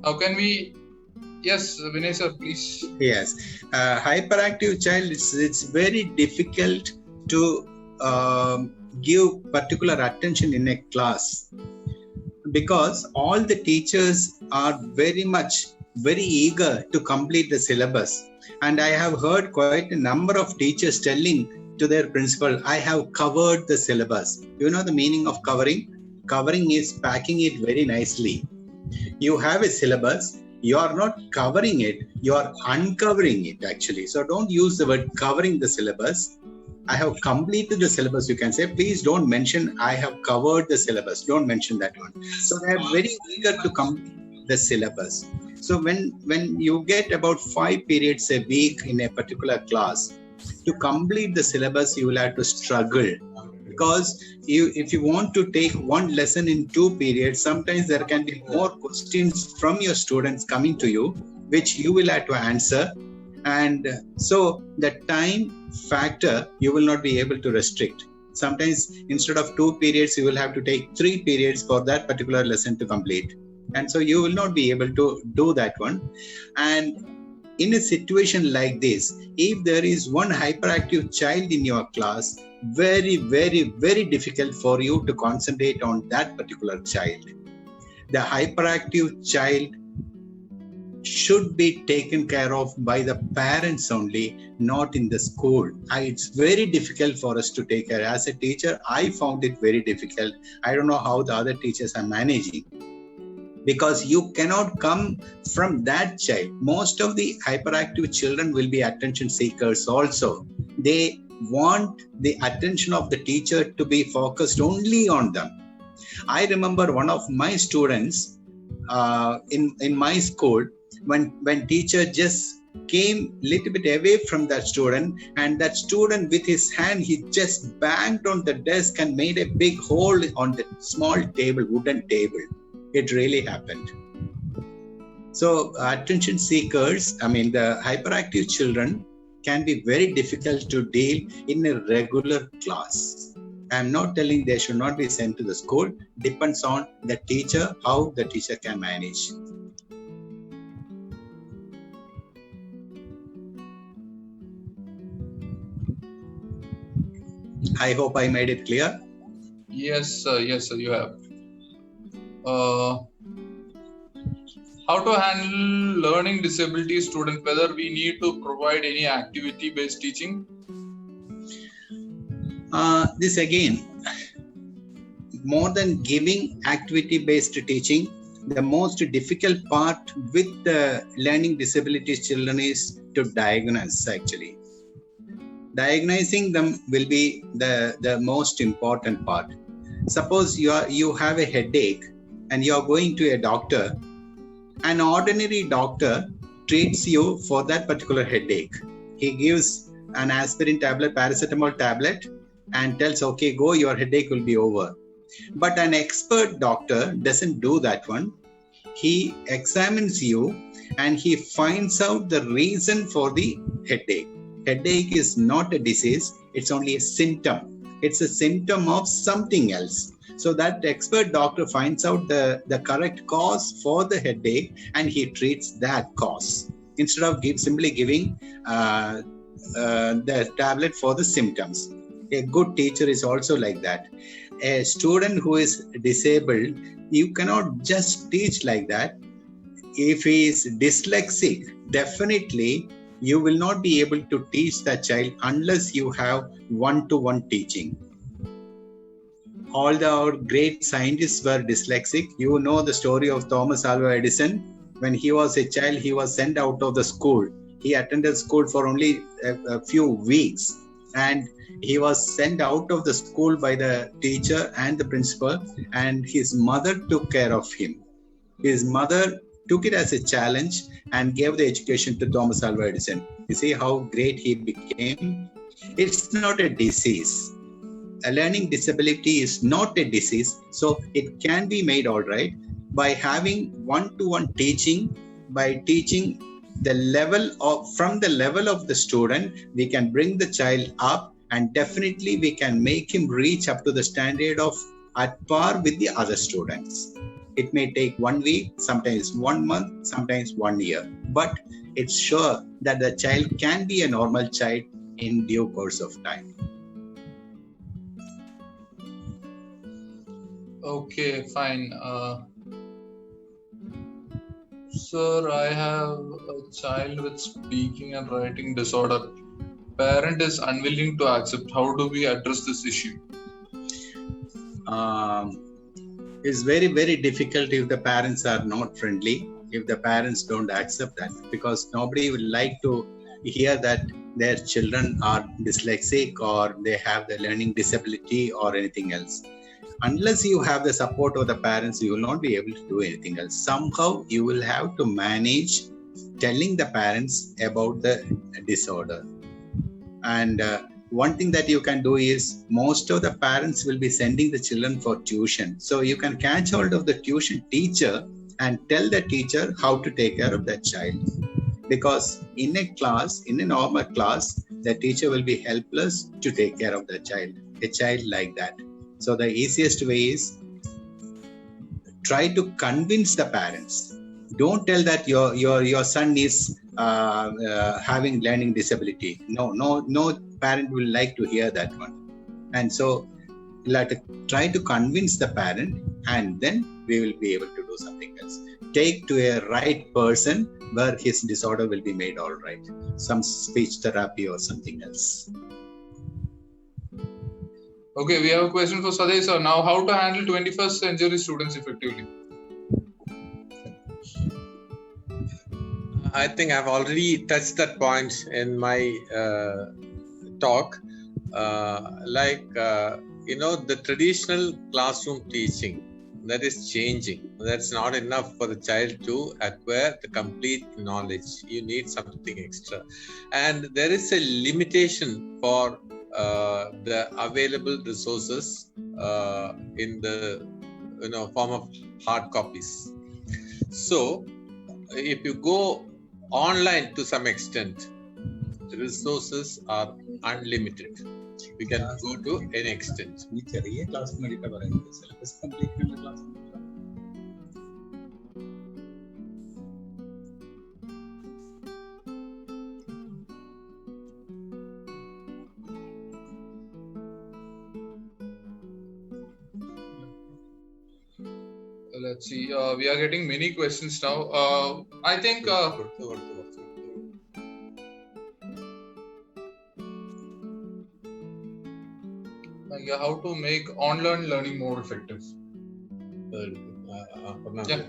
[SPEAKER 2] How can we? Yes, Vinay sir, please.
[SPEAKER 4] Yes, hyperactive child. It's very difficult to give particular attention in a class because all the teachers are very eager to complete the syllabus. And I have heard quite a number of teachers telling to their principal, I have covered the syllabus. You know the meaning of covering? Covering is packing it very nicely. You have a syllabus, you are not covering it, you are uncovering it actually. So don't use the word covering the syllabus. I have completed the syllabus, you can say. Please don't mention I have covered the syllabus. Don't mention that one. So they are very eager to complete the syllabus. So when you get about 5 periods a week in a particular class, to complete the syllabus, you will have to struggle. Because if you want to take one lesson in 2 periods, sometimes there can be more questions from your students coming to you, which you will have to answer. And so the time factor, you will not be able to restrict. Sometimes instead of 2 periods, you will have to take 3 periods for that particular lesson to complete. And so you will not be able to do that one. And in a situation like this, if there is one hyperactive child in your class, very, very, very difficult for you to concentrate on that particular child. The hyperactive child should be taken care of by the parents only, not in the school. It's very difficult for us to take care. As a teacher, I found it very difficult. I don't know how the other teachers are managing. Because you cannot come from that child. Most of the hyperactive children will be attention seekers also. They want the attention of the teacher to be focused only on them. I remember one of my students in my school, when teacher just came a little bit away from that student, and that student with his hand, he just banged on the desk and made a big hole on the small table, wooden table. It really happened. So attention seekers, the hyperactive children can be very difficult to deal in a regular class. I'm not telling they should not be sent to the school. Depends on the teacher, how the teacher can manage. I hope I made it clear.
[SPEAKER 2] Yes, sir, you have. How to handle learning disability student, whether we need to provide any activity-based teaching?
[SPEAKER 4] This again, more than giving activity-based teaching, the most difficult part with the learning disabilities children is to diagnose actually. Diagnosing them will be the most important part. Suppose you have a headache and you are going to a doctor. An ordinary doctor treats you for that particular headache. He gives an aspirin tablet, paracetamol tablet, and tells, okay, go, your headache will be over. But an expert doctor doesn't do that one. He examines you and he finds out the reason for the headache. Headache is not a disease, it's only a symptom. It's a symptom of something else. So that expert doctor finds out the correct cause for the headache and he treats that cause instead of simply giving the tablet for the symptoms. A good teacher is also like that. A student who is disabled, you cannot just teach like that. If he is dyslexic, definitely you will not be able to teach that child unless you have one-to-one teaching. All our great scientists were dyslexic. You know the story of Thomas Alva Edison. When he was a child, he was sent out of the school. He attended school for only a few weeks and he was sent out of the school by the teacher and the principal, and his mother took care of him. His mother took it as a challenge and gave the education to Thomas Alva Edison. You see how great he became? It's not a disease. A learning disability is not a disease, so it can be made all right by having one-to-one teaching. By teaching from the level of the student, we can bring the child up and definitely we can make him reach up to the standard of at par with the other students. It may take 1 week, sometimes 1 month, sometimes 1 year, but it's sure that the child can be a normal child in due course of time.
[SPEAKER 2] Okay, fine. Sir, I have a child with speaking and writing disorder. Parent is unwilling to accept. How do we address this issue?
[SPEAKER 4] It's very, very difficult if the parents are not friendly, if the parents don't accept that, because nobody will like to hear that their children are dyslexic or they have the learning disability or anything else. Unless you have the support of the parents, you will not be able to do anything else. Somehow you will have to manage telling the parents about the disorder. And one thing that you can do is most of the parents will be sending the children for tuition. So you can catch hold of the tuition teacher and tell the teacher how to take care of that child. Because in a class, in a normal class, the teacher will be helpless to take care of the child, a child like that. So the easiest way is try to convince the parents. Don't tell that your son is having learning disability. No parent will like to hear that one. And so try to convince the parent, and then we will be able to do something else. Take to a right person where his disorder will be made all right. Some speech therapy or something else.
[SPEAKER 2] Okay, we have a question for Sadaya sir. Now, how to handle 21st century students effectively?
[SPEAKER 5] I think I've already touched that point in my talk. The traditional classroom teaching that is changing. That's not enough for the child to acquire the complete knowledge. You need something extra. And there is a limitation for the available resources in the form of hard copies. So if you go online to some extent, the resources are unlimited. We can go to any extent.
[SPEAKER 2] Let's see. We are getting many questions now. I think how to make online learning more effective. Yeah.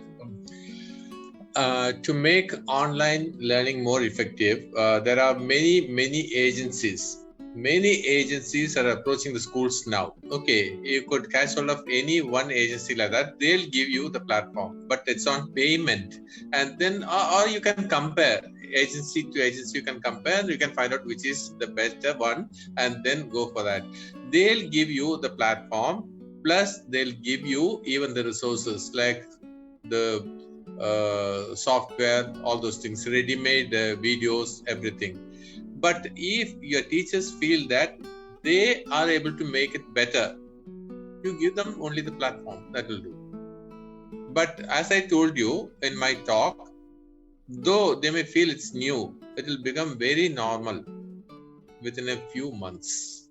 [SPEAKER 5] To make online learning more effective, there are many agencies. Many agencies are approaching the schools now. Okay, you could catch hold of any one agency like that. They'll give you the platform, but it's on payment. And then, or you can compare agency to agency. You can compare. You can find out which is the better one, and then go for that. They'll give you the platform. Plus, they'll give you even the resources like the software, all those things, ready-made videos, everything. But if your teachers feel that they are able to make it better, you give them only the platform. That will do. But as I told you in my talk, though they may feel it's new, it will become very normal within a few months.